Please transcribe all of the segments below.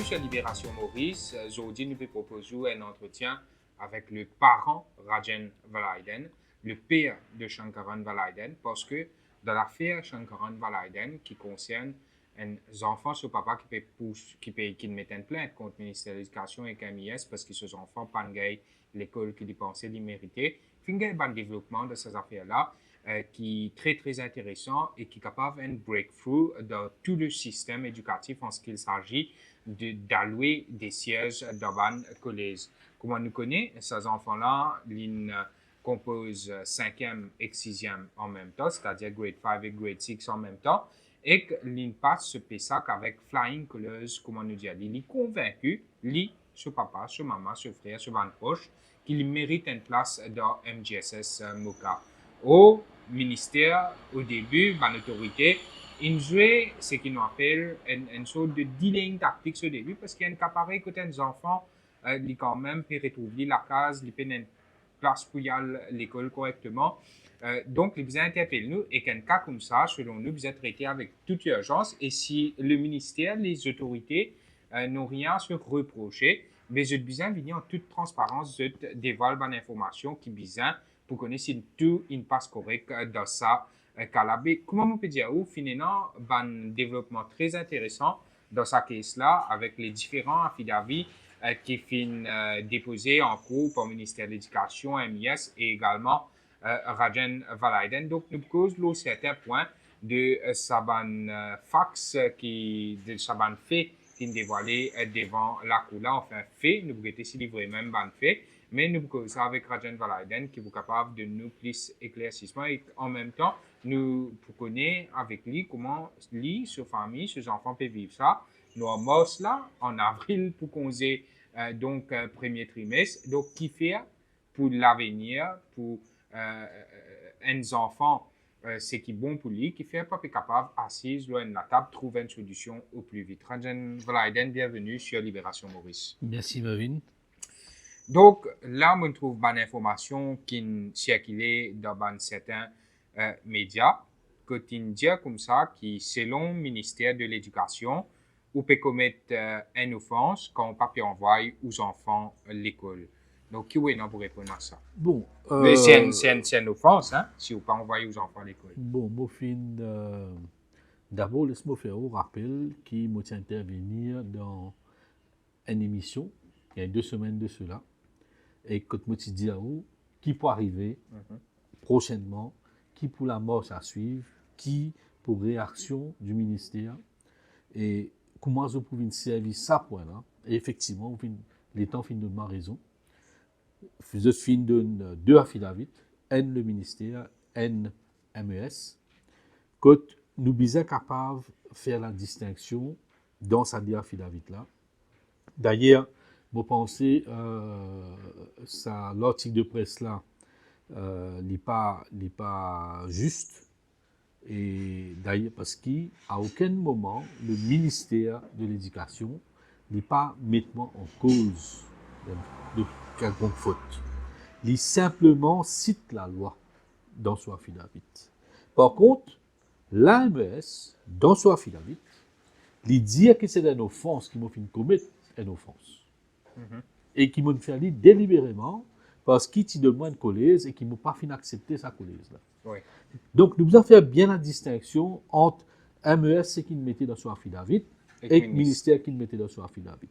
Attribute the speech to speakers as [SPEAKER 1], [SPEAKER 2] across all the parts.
[SPEAKER 1] sur Libération Maurice. Aujourd'hui, nous vous proposons un entretien avec le parent Rajan Valaiden, le père de Shankaran Valaiden, parce que dans l'affaire Shankaran Valaiden, qui concerne un enfant sur papa qui met une plainte contre le ministère de l'Éducation et KMIS parce que ces enfants pas l'école qu'ils pensaient les mériter. Il y a un développement de ces affaires-là qui est très, très intéressant et qui est capable d'un breakthrough dans tout le système éducatif en ce qu'il s'agit d'allouer des sièges dans un collège. Comme on nous connaît, ces enfants-là, ils composent 5e et 6e en même temps, c'est-à-dire grade 5 et grade 6 en même temps, et qu'ils passent ce PESAC avec flying colors, comme on nous dit. Il est convaincu, lui, ce papa, ce maman, ce frère, ce van proche, qu'il mérite une place dans MGSS MOCA. Au ministère, au début, dans l'autorité, ils jouaient ce qu'ils appellent une sorte de delaying tactique au début, parce qu'il y a un cas pareil que les enfants, ils quand même peuvent retrouver la case, ils peuvent une place pour y aller à l'école correctement. Donc, ils vous interpellent nous, et qu'un cas comme ça, selon nous, vous êtes traité avec toute urgence, et si le ministère, les autorités n'ont rien à se reprocher, mais je besoin venir en toute transparence, je dévoile une information qui besoin pour connaître si tout il passe correct dans ça cas-là. Comment on peut dire, finalement, un développement très intéressant dans sa case-là, avec les différents affidavits qui finissent déposés en cours par le ministère de l'Éducation, MIS et également Rajan Valaiden. Donc, nous posons certains points de Saban fax, de Saban fait qui est dévoilé devant la cour. Là, enfin, fait, nous pouvons essayer de livrer même ban fait, mais nous pouvons ça avec Rajan Valaiden qui est capable de nous plus éclaircissement et en même temps, nous connaissons avec lui comment lui, sa famille, ses enfants peuvent vivre ça. Nous avons là en avril pour qu'on ait donc premier trimestre. Donc, qui fait pour l'avenir, pour un enfant, ce qui est bon pour lui, qui fait pas capable, assise loin de la table, trouver une solution au plus vite. Rajan Valaiden, bienvenue sur Libération Maurice.
[SPEAKER 2] Merci, Marvin.
[SPEAKER 1] Donc, là, on trouve une information qui circule dans certains médias, que tu dis comme ça, qui, selon le ministère de l'Éducation, on peut commettre une offense quand on ne peut pas envoyer aux enfants à l'école. Donc, qui est pour répondre à ça?
[SPEAKER 2] Bon,
[SPEAKER 1] mais c'est une offense, hein, si on ne peut pas envoyer aux enfants à l'école.
[SPEAKER 2] Bon, d'abord, laisse-moi faire un rappel qui m'a intervenir dans une émission, il y a 2 semaines de cela, et que je me dis à vous, qui peut arriver prochainement, qui pour la marche à suivre, qui pour réaction du ministère, et comment je pouvais servir ça point-là. Et effectivement, les temps finissent de ma raison. Je finis de 2 affidavits, N le ministère, N MES, que nous sommes capables de faire la distinction dans ces 2 affidavits-là. D'ailleurs, je pense que l'article de presse-là n'est pas juste. Et d'ailleurs, parce qu'à aucun moment, le ministère de l'Éducation n'est pas maintenant en cause de quelconque faute. Il simplement cite la loi dans son affidavit. Par contre, l'AMES, dans son affidavit, il dit que c'est une offense qui m'a fait commettre une offense. Et qui m'a fait délibérément parce qu'il demande une collège et qu'il ne m'a pas fait accepter sa collège-là.
[SPEAKER 1] Oui.
[SPEAKER 2] Donc, nous devons faire bien la distinction entre MES, ce qu'il mettait dans son affidavit, et le ministère qu'il mettait dans son affidavit.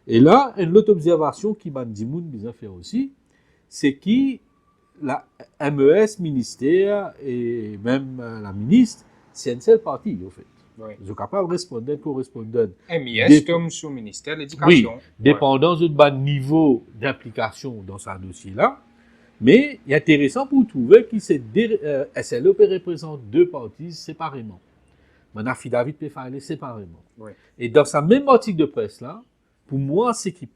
[SPEAKER 2] Et là, une autre observation qui m'a dit besoin faire aussi, c'est que la MES, ministère et même la ministre, c'est une seule partie, en fait.
[SPEAKER 1] Oui.
[SPEAKER 2] Ils sont capables de répondre, correspondre.
[SPEAKER 1] MIS tombe sous le ministère de l'Éducation.
[SPEAKER 2] Oui, dépendant de bas niveau d'implication dans ce dossier-là. Mais il est intéressant pour trouver que SLO peut représenter 2 parties séparément. Mon affidavit peut faire aller séparément.
[SPEAKER 1] Oui.
[SPEAKER 2] Et dans sa même article de presse-là, pour moi, ce qui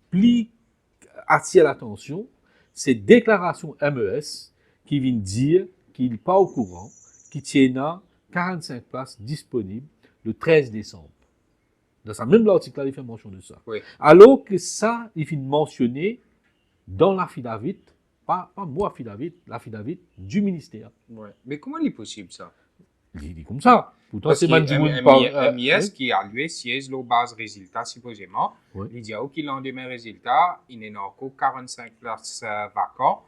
[SPEAKER 2] attire l'attention, c'est déclaration MES qui vient dire qu'il n'est pas au courant, qu'il tient 45 places disponibles le 13 décembre. Dans sa même article-là, il fait mention de ça.
[SPEAKER 1] Oui.
[SPEAKER 2] Alors que ça, il fait mentionner dans l'affidavit, pas moi affidavit, l'affidavit du ministère.
[SPEAKER 1] Ouais. Mais comment est possible ça?
[SPEAKER 2] Il dit comme ça. Pourtant,
[SPEAKER 1] Parce
[SPEAKER 2] c'est
[SPEAKER 1] que
[SPEAKER 2] man du monde par...
[SPEAKER 1] MIS qui a lui siège le base résultat supposément.
[SPEAKER 2] Oui.
[SPEAKER 1] Il dit qu'il lendemain résultat, il n'est encore 45 places vacantes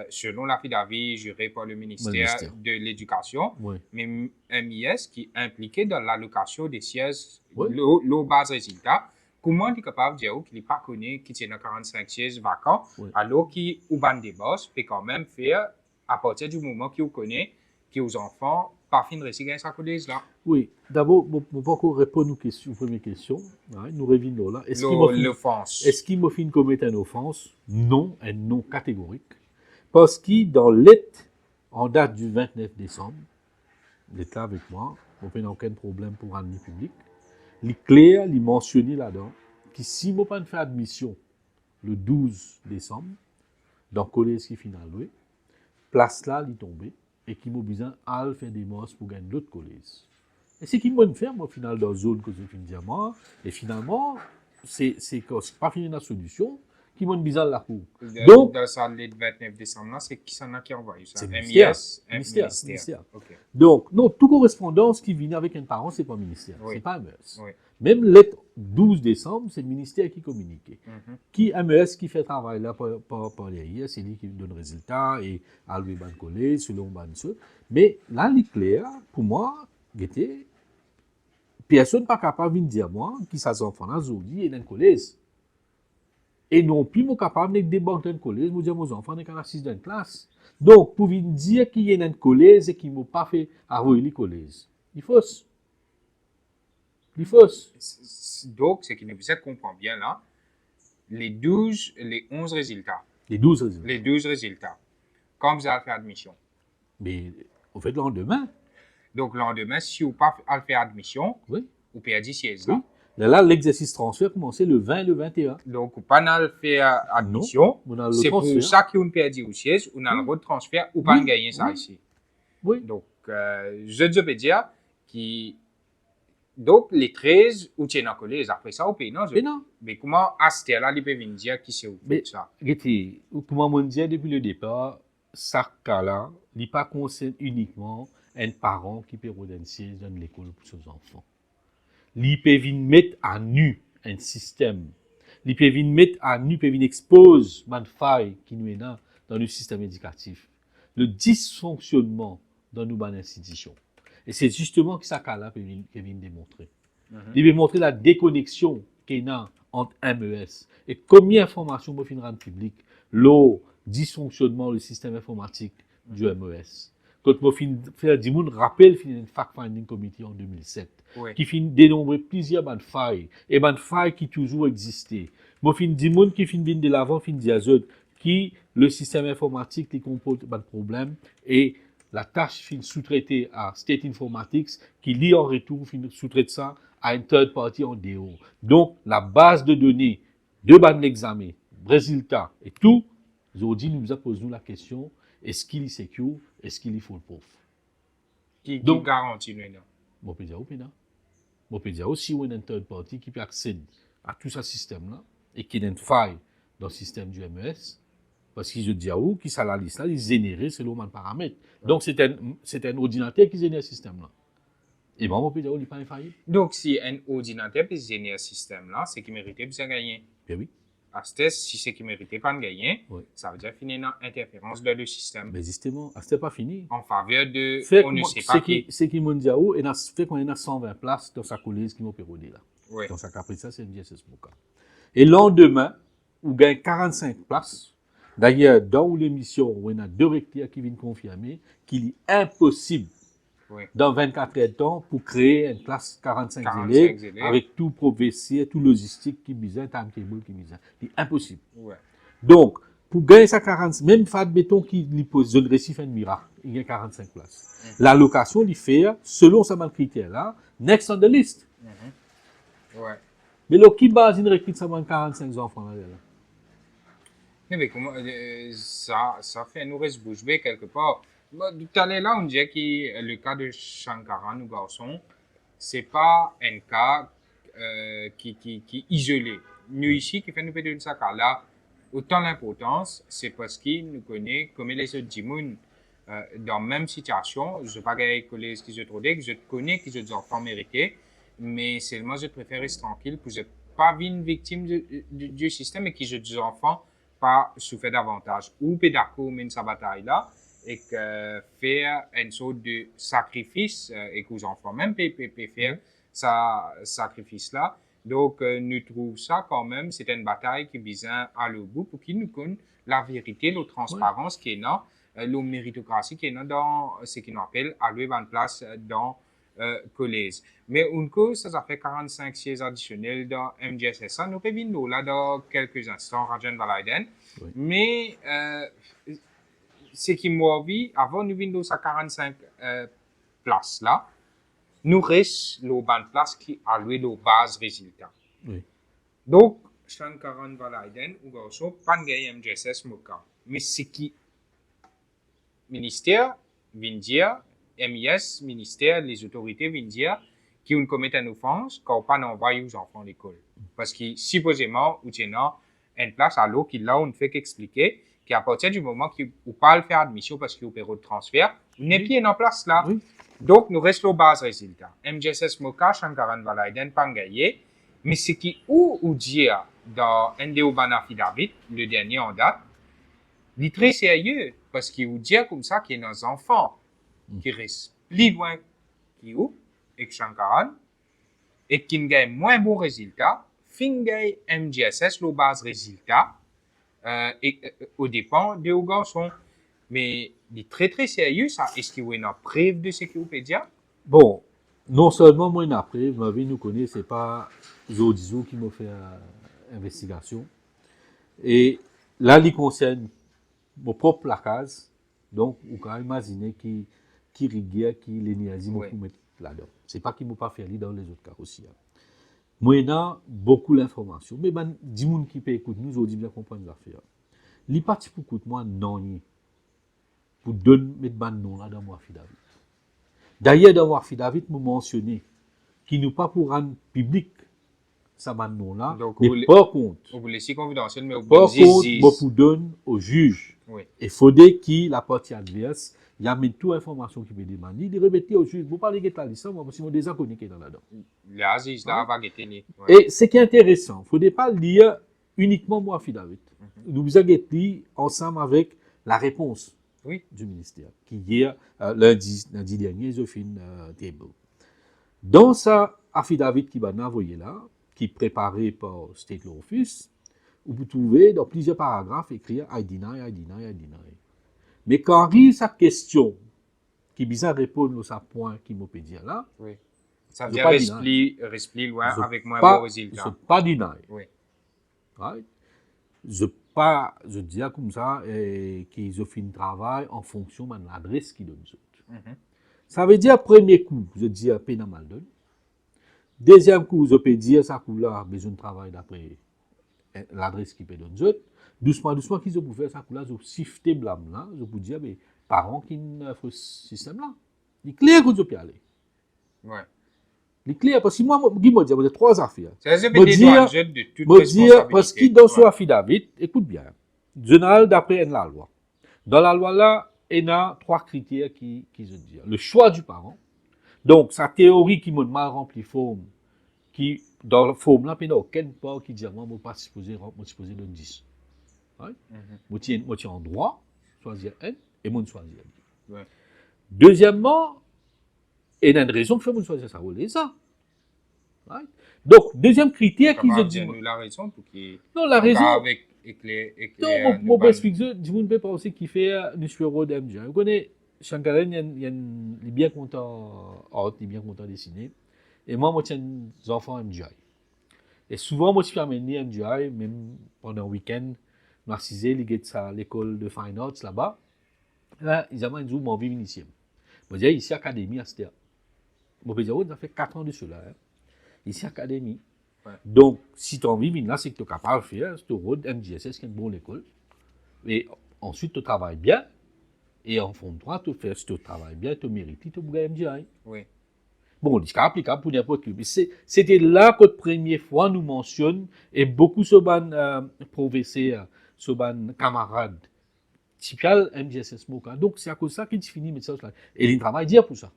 [SPEAKER 1] selon l'affidavit juré par le ministère de l'Éducation.
[SPEAKER 2] Oui.
[SPEAKER 1] Mais MIS qui est impliqué dans l'allocation des sièges
[SPEAKER 2] Oui.
[SPEAKER 1] le base résultat. Comment il est capable de dire qu'il n'est pas connu qu'il tient 45 sièges vacants alors qu'il ou ban des boss peut quand même faire à partir du moment qu'il connaît que aux enfants pas fin de réciter sa collège là.
[SPEAKER 2] Oui, d'abord, on va encore répondre aux premières questions. Ouais, nous revenons là. Est-ce qu'il m'a fin commettre une offense? Non, un non catégorique. Parce que dans l'acte, en date du 29 décembre, l'État avec moi, on n'a aucun problème pour rendre public. Il est clair, il est mentionné là-dedans, que si je pas fait admission le 12 décembre, dans le collège qui finit loué, place là, il est tombé, et qui m'a besoin de faire des mosses pour gagner d'autres collèges. Et c'est qui m'a fait, moi, au final, dans la zone que je finis dire moi, et finalement, c'est pas fini la solution, qui m'a besoin de la cour.
[SPEAKER 1] Donc, dans ça, le 29 décembre, c'est qui s'en a qui envoie ça?
[SPEAKER 2] C'est
[SPEAKER 1] ministère.
[SPEAKER 2] Okay. Donc, non, toute correspondance qui vient avec un parent, c'est pas ministère, c'est pas MES.
[SPEAKER 1] Oui.
[SPEAKER 2] Même lettre 12 décembre, c'est le ministère qui communique. Qui MES qui fait travail là par derrière, c'est lui qui donne résultat et à lui ban collé selon ban ce. Mais là, il est clair, pour moi, personne n'est pas capable de dire moi qui ça enfants là aujourd'hui et dans le collège. Et non plus, je suis capable de débarquer dans le collège, je dis à mes enfants, on est à 6 dans la classe. Donc, pour vous dire qu'il y a dans le collège et qu'il ne m'a pas fait avoir le collège, il faut.
[SPEAKER 1] Donc, ce qui ne vous comprend bien là, les 11 résultats.
[SPEAKER 2] Les 12 résultats.
[SPEAKER 1] Les 12 résultats. Quand vous allez faire admission.
[SPEAKER 2] Mais, au fait, le lendemain.
[SPEAKER 1] Donc, le lendemain, si vous pas faire admission,
[SPEAKER 2] oui.
[SPEAKER 1] Vous perdez 16
[SPEAKER 2] là. Oui. Là, l'exercice transfert commençait le 20 et le 21.
[SPEAKER 1] Donc, vous pas faire admission. C'est pour ça que vous perdez au siège, vous avez le transfert ou pas gagner ça ici.
[SPEAKER 2] Oui.
[SPEAKER 1] Donc, je peux dire que donc, les 13, vous tiennent en collège. Après ça, vous payez, non? Mais comment, à ce là ils peuvent dire qui c'est où ça?
[SPEAKER 2] Comment on dit depuis le départ, ça cas-là, il n'est pas concerne uniquement un parent qui peut redonner siège dans l'école pour ses enfants. Il peut venir mettre à nu un système. Il peut venir mettre à nu, peut venir exposer une faille qui nous est dans le système éducatif. Le dysfonctionnement dans nos institutions. Et c'est justement que ça cas-là peut venir démontrer. Il veut montrer la déconnexion qu'il y a entre MES et combien d'informations peut finir en public, le dysfonctionnement du système informatique du MES. Quand je fais du monde rappel un fact-finding committee en 2007, qui fin dénombrer plusieurs failles et failles qui toujours existaient. Je fin du monde qui fin de l'avant, fin dire qui le système informatique qui comporte des problèmes et la tâche fin sous-traitée à State Informatics qui lit en retour fin sous-traite ça à une third party en dehors. Donc la base de données de l'examen, résultats et tout, aujourd'hui nous posons la question, est-ce qu'il est secure, est-ce qu'il est foolproof?
[SPEAKER 1] Qui garantit nous?
[SPEAKER 2] Je peux dire je peux dire aussi on a une third party qui peut accéder à tout ce système-là et qui a une faille dans le système du MES. Parce que je dis à vous que ça la liste là, ils génèrent selon un paramètre. Donc c'est un ordinateur qui génère ce système-là. Et bon, on peut dire qu'il n'est pas infaillible.
[SPEAKER 1] Donc si un ordinateur peut générer ce système-là, c'est qu'il méritait de gagner.
[SPEAKER 2] Bien oui.
[SPEAKER 1] À ce test, si c'est qu'il ne méritait pas de gagner, ça veut dire finir dans l'interférence dans le système.
[SPEAKER 2] Mais justement, ce n'est pas fini.
[SPEAKER 1] En faveur de. On ne sait pas qui.
[SPEAKER 2] C'est qui m'a dit à vous, et fait qu'on a 120 places dans sa collège qui m'a pérodé là.
[SPEAKER 1] Oui.
[SPEAKER 2] Dans sa caprice, c'est une DSS Moka. Et le lendemain, on gagne 45 places. D'ailleurs, dans l'émission, on a 2 recteurs qui viennent confirmer qu'il est impossible dans 24 heures de temps pour créer une classe 45 élèves avec tout professeur, tout logistique qui besoin, timetable qui besoin. C'est impossible.
[SPEAKER 1] Ouais.
[SPEAKER 2] Donc, pour gagner ça 45, même Fat Béton qui lui pose zone récif un miracle, il y a 45 places. L'allocation, il fait, selon ce critère là, next on the list.
[SPEAKER 1] Ouais.
[SPEAKER 2] Mais là, qui base une recrute ça 45 enfants là?
[SPEAKER 1] Mais comment ça fait nous reste bouche bée quelque part. Tout à l'heure là, on dirait que le cas de Shankara, nous garçons, c'est pas un cas qui est isolé. Nous ici, qui fait nous péter de ça cas là, autant l'importance, c'est parce qu'il nous connaît comme les autres Jimoun dans la même situation, je ne pas gagner collège qui je trouve que je connais que je des enfants mérités, mais seulement je préfère rester tranquille pour ne pas être une victime du système et que je des enfants pas souffrir davantage. Ou pédago mène sa bataille là et que faire une sorte de sacrifice et que les enfants même peuvent faire ça sacrifice là. Donc, nous trouvons ça quand même, c'est une bataille qui vise à le bout pour qu'ils nous connaissent la vérité, la transparence qui est là, la méritocratie qui est là dans ce qu'on appelle à lui en place dans le collège. Mais une cause, ça fait 45 sièges additionnels dans MGSS. Ça, nous revenons là dans quelques instants, Rajan Valaiden. Oui. Mais ce qui m'a vu, avant nous venons à 45 places là, nous reste le ban place qui a loué le base résultat. Oui. Donc, Shankaran Valaiden ou Gorso, pas de MGSS Moka. Mais ce qui ministère vient dire, MIS, ministère, les autorités viennent dire qu'ils ont commis une offense quand pas envoyé aux enfants à l'école. Parce que supposément, ou tiens, une place à l'eau qui là, on ne fait qu'expliquer qu'à partir du moment qu'il ne peut pas le faire admission parce qu'il y a un période de transfert, on n'est plus en place là. Oui. Donc, nous restons aux bases résultats. MGSS Moka, Shankaran Valaiden, Pangaye. Mais ce qui ou dire dans NDO Banafidavit, le dernier en date, il est très sérieux parce qu'il vous dit comme ça qu'il y a nos enfants qui restent plus loin qu'il ou et que Shankaran et qui gagnent moins bons résultats, fin gagne MGSS, le base résultat, et au dépend de aux garçons. Mais il est très très sérieux ça. Est-ce qu'il y a une preuve de ce que vous pouvez dire?
[SPEAKER 2] Bon, non seulement moi une preuve, ma vie nous connaît, c'est pas Zodizou qui m'a fait investigation. Et là, il concerne mon propre placage. Donc, vous pouvez imaginer qui rigueur, qui l'énergie beaucoup mettre là-dedans. C'est pas qu'il m'a pas fait aller dans les autres cas aussi. Hein. Moi, il y a beaucoup d'informations. Mais ben, dis moun qui peut écouter nous, aujourd'hui bien comprendre l'affaire. Li parti pour écouter moi non pour donner mettre ban nom là dans moi David. D'ailleurs dans moi David me mentionné qui nous pas pour rendre public ça ban nom là. Donc, mais par contre,
[SPEAKER 1] vous laissez confidentiel mais
[SPEAKER 2] par contre, pour donner au juge. Oui. Et faudrait qu'il la partie adverse il y a même toute information qui peut demander, de remettre au juge. Vous parlez de la licence, moi, parce que déjà connu qui est dans là-dedans.
[SPEAKER 1] L'Aziz, là, va guetter.
[SPEAKER 2] Et ce qui est intéressant, il ne faudrait pas lire uniquement moi, David. Nous avons lire ensemble avec la réponse du ministère, qui hier, lundi dernier, ils ont fait une table. Dans ça, affidavit qui va envoyer là, qui est préparé par State Law Office, vous trouvez dans plusieurs paragraphes écrire I deny. Mais quand arrive sa question, qui bizarre répondre à ce point qui m'a peut dire là,
[SPEAKER 1] ça veut dire reste loin avec moi bon résultat.
[SPEAKER 2] Je ne pas deny. Oui. Right? Je dis comme ça qu'ils ont fait un travail en fonction de l'adresse qu'ils donnent. Ça veut dire, premier coup, je dis un peu dans mal donne. Deuxième coup, je peux dire ça coup là, besoin de travail d'après l'adresse qu'ils peut donner. Doucement, qu'ils ont pu faire ça coup là, ils ont sifté blâme là, je peux dire, mais parents qui ont fait ce système là. Il est clair que je peux aller.
[SPEAKER 1] Ouais.
[SPEAKER 2] Il est clair, parce que moi, je me dis, trois affaires.
[SPEAKER 1] C'est de toute responsabilité.
[SPEAKER 2] Parce qu'il dans ce affidavit, écoute bien, général d'après la loi. Dans la loi là, il y a trois critères qui se disent. Le choix du parent. Donc, sa théorie qui m'a mal rempli forme, qui, dans la forme là, il n'y a aucun part qui dit, moi, je ne suis pas supposé de 10. Right? Moi, je suis en droit, choisir N, et moi, je choisir N. Ouais. Deuxièmement, il y a une raison que je choisir ça, ça. Right? Donc, deuxième critère qui se dit.
[SPEAKER 1] La raison pour qu'il.
[SPEAKER 2] Non, la raison.
[SPEAKER 1] Avec éclair.
[SPEAKER 2] Non, mon expliquer, je ne peux pas aussi qui fait une numéro d'MJ. Vous connaissez, Shankaran, il est bien content art, il est bien content dessiner. Et moi, je tiens des enfants MGI. Et souvent, moi, je suis amené MGI, même pendant le week-end, Marcisé, il est à l'école de Fine Arts là-bas. Là, ils amènent une mon vie initiale. Je dis, ici, Académie, à Stéa. Je peux dire, ça fait 4 ans de cela. Hein. Ici, Académie. Ouais. Donc, si tu as envie, là, c'est que tu es capable de faire, tu as MGSS, qui est une bonne école. Et ensuite, tu travailles bien. Et en fond de toi, si tu travailles bien, tu mérites, tu peux gagner MGI.
[SPEAKER 1] Oui.
[SPEAKER 2] Bon, c'est applicable pour n'importe qui. Mais c'était là que la première fois nous mentionne, et beaucoup de professeurs, de camarades, typical MJSS Moka. Donc, c'est à cause de ça qu'il finit mettre ça là. Et il travaille dire pour ça.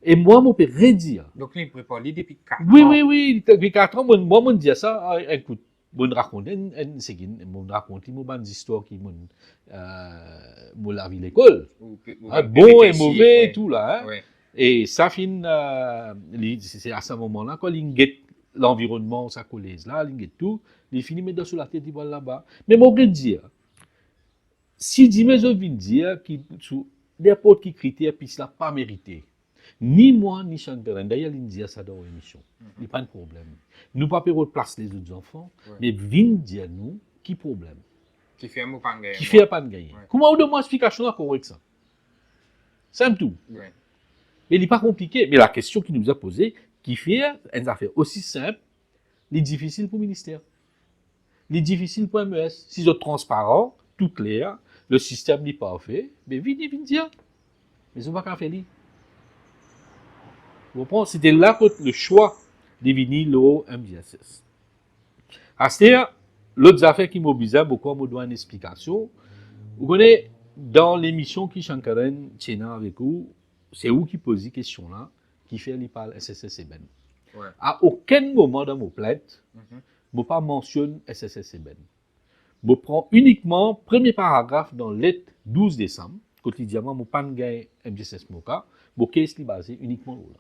[SPEAKER 2] Et moi, je peux redire.
[SPEAKER 1] Donc, il prépare depuis 4 ans.
[SPEAKER 2] Oui, depuis 4 ans, moi, je dis ça, écoute, je raconte, je raconte, des histoires qui m'ont la vie l'école. Bon et mauvais, tout là. Hein.
[SPEAKER 1] Ouais.
[SPEAKER 2] Et ça finit, c'est à ce moment-là, quand il get l'environnement, ça collège là, il get tout, il finit mettre sur la tête, il va là-bas. Mais moi, je dire, si je viens dire que sous n'importe quel critère, puis cela pas mérité. Ni moi, ni Shankaran, d'ailleurs, il dit ça dans l'émission. Il n'y a pas de problème. Nous ne pouvons pas replacer les autres enfants, mais viens dire nous, qui problème.
[SPEAKER 1] Qui fait un mot pas gagner.
[SPEAKER 2] Qui fait pas gagner. Comment on donne explication là correct ça? Simple tout. Mais il n'est pas compliqué. Mais la question qui nous a posée, qui fait une affaire aussi simple, il est difficile pour le ministère. Il est difficile pour MES. Si c'est transparent, tout clair, le système n'est pas parfait, mais viens dire. Mais on ne va pas faire ça. Vous comprenez? C'était là que le choix de venir au MJSS. À ce moment, l'autre affaire qui m'oblige beaucoup, me doit une explication. Vous connaissez, dans l'émission qui Shankaran tient avec vous, c'est vous qui posez cette question-là, qui fait les parle SSS Eben. À aucun moment dans mon plainte, je ne pas mentionne SSS Eben. Je prends uniquement le premier paragraphe dans lettre 12 décembre, quotidiennement, je ne pas gagner MJSS Moka, je case est basé uniquement là.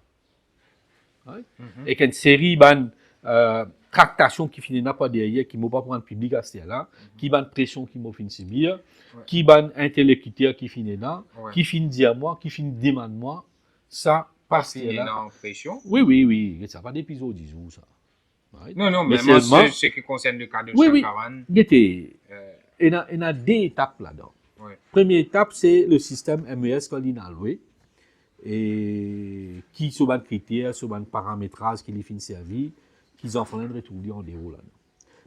[SPEAKER 2] Et qu'une série de tractations qui finissent pas derrière, qui ne vont pas prendre public à ce là, qui de pression qui m'ont fini subir, qui de intellectuel qui finit là, qui finit dire moi, qui finit demande moi, ça passe
[SPEAKER 1] là. Pression.
[SPEAKER 2] Oui, ça pas d'épisode disons ça.
[SPEAKER 1] Non, mais moi ce qui concerne le cas de Shankaran.
[SPEAKER 2] Il y a deux étapes là-dedans. Première étape, c'est le système MES qu'on a alloué. Et qui sont des critères, sont des paramétrages qui les finissent servir, qu'ils en font un retour en déroule là.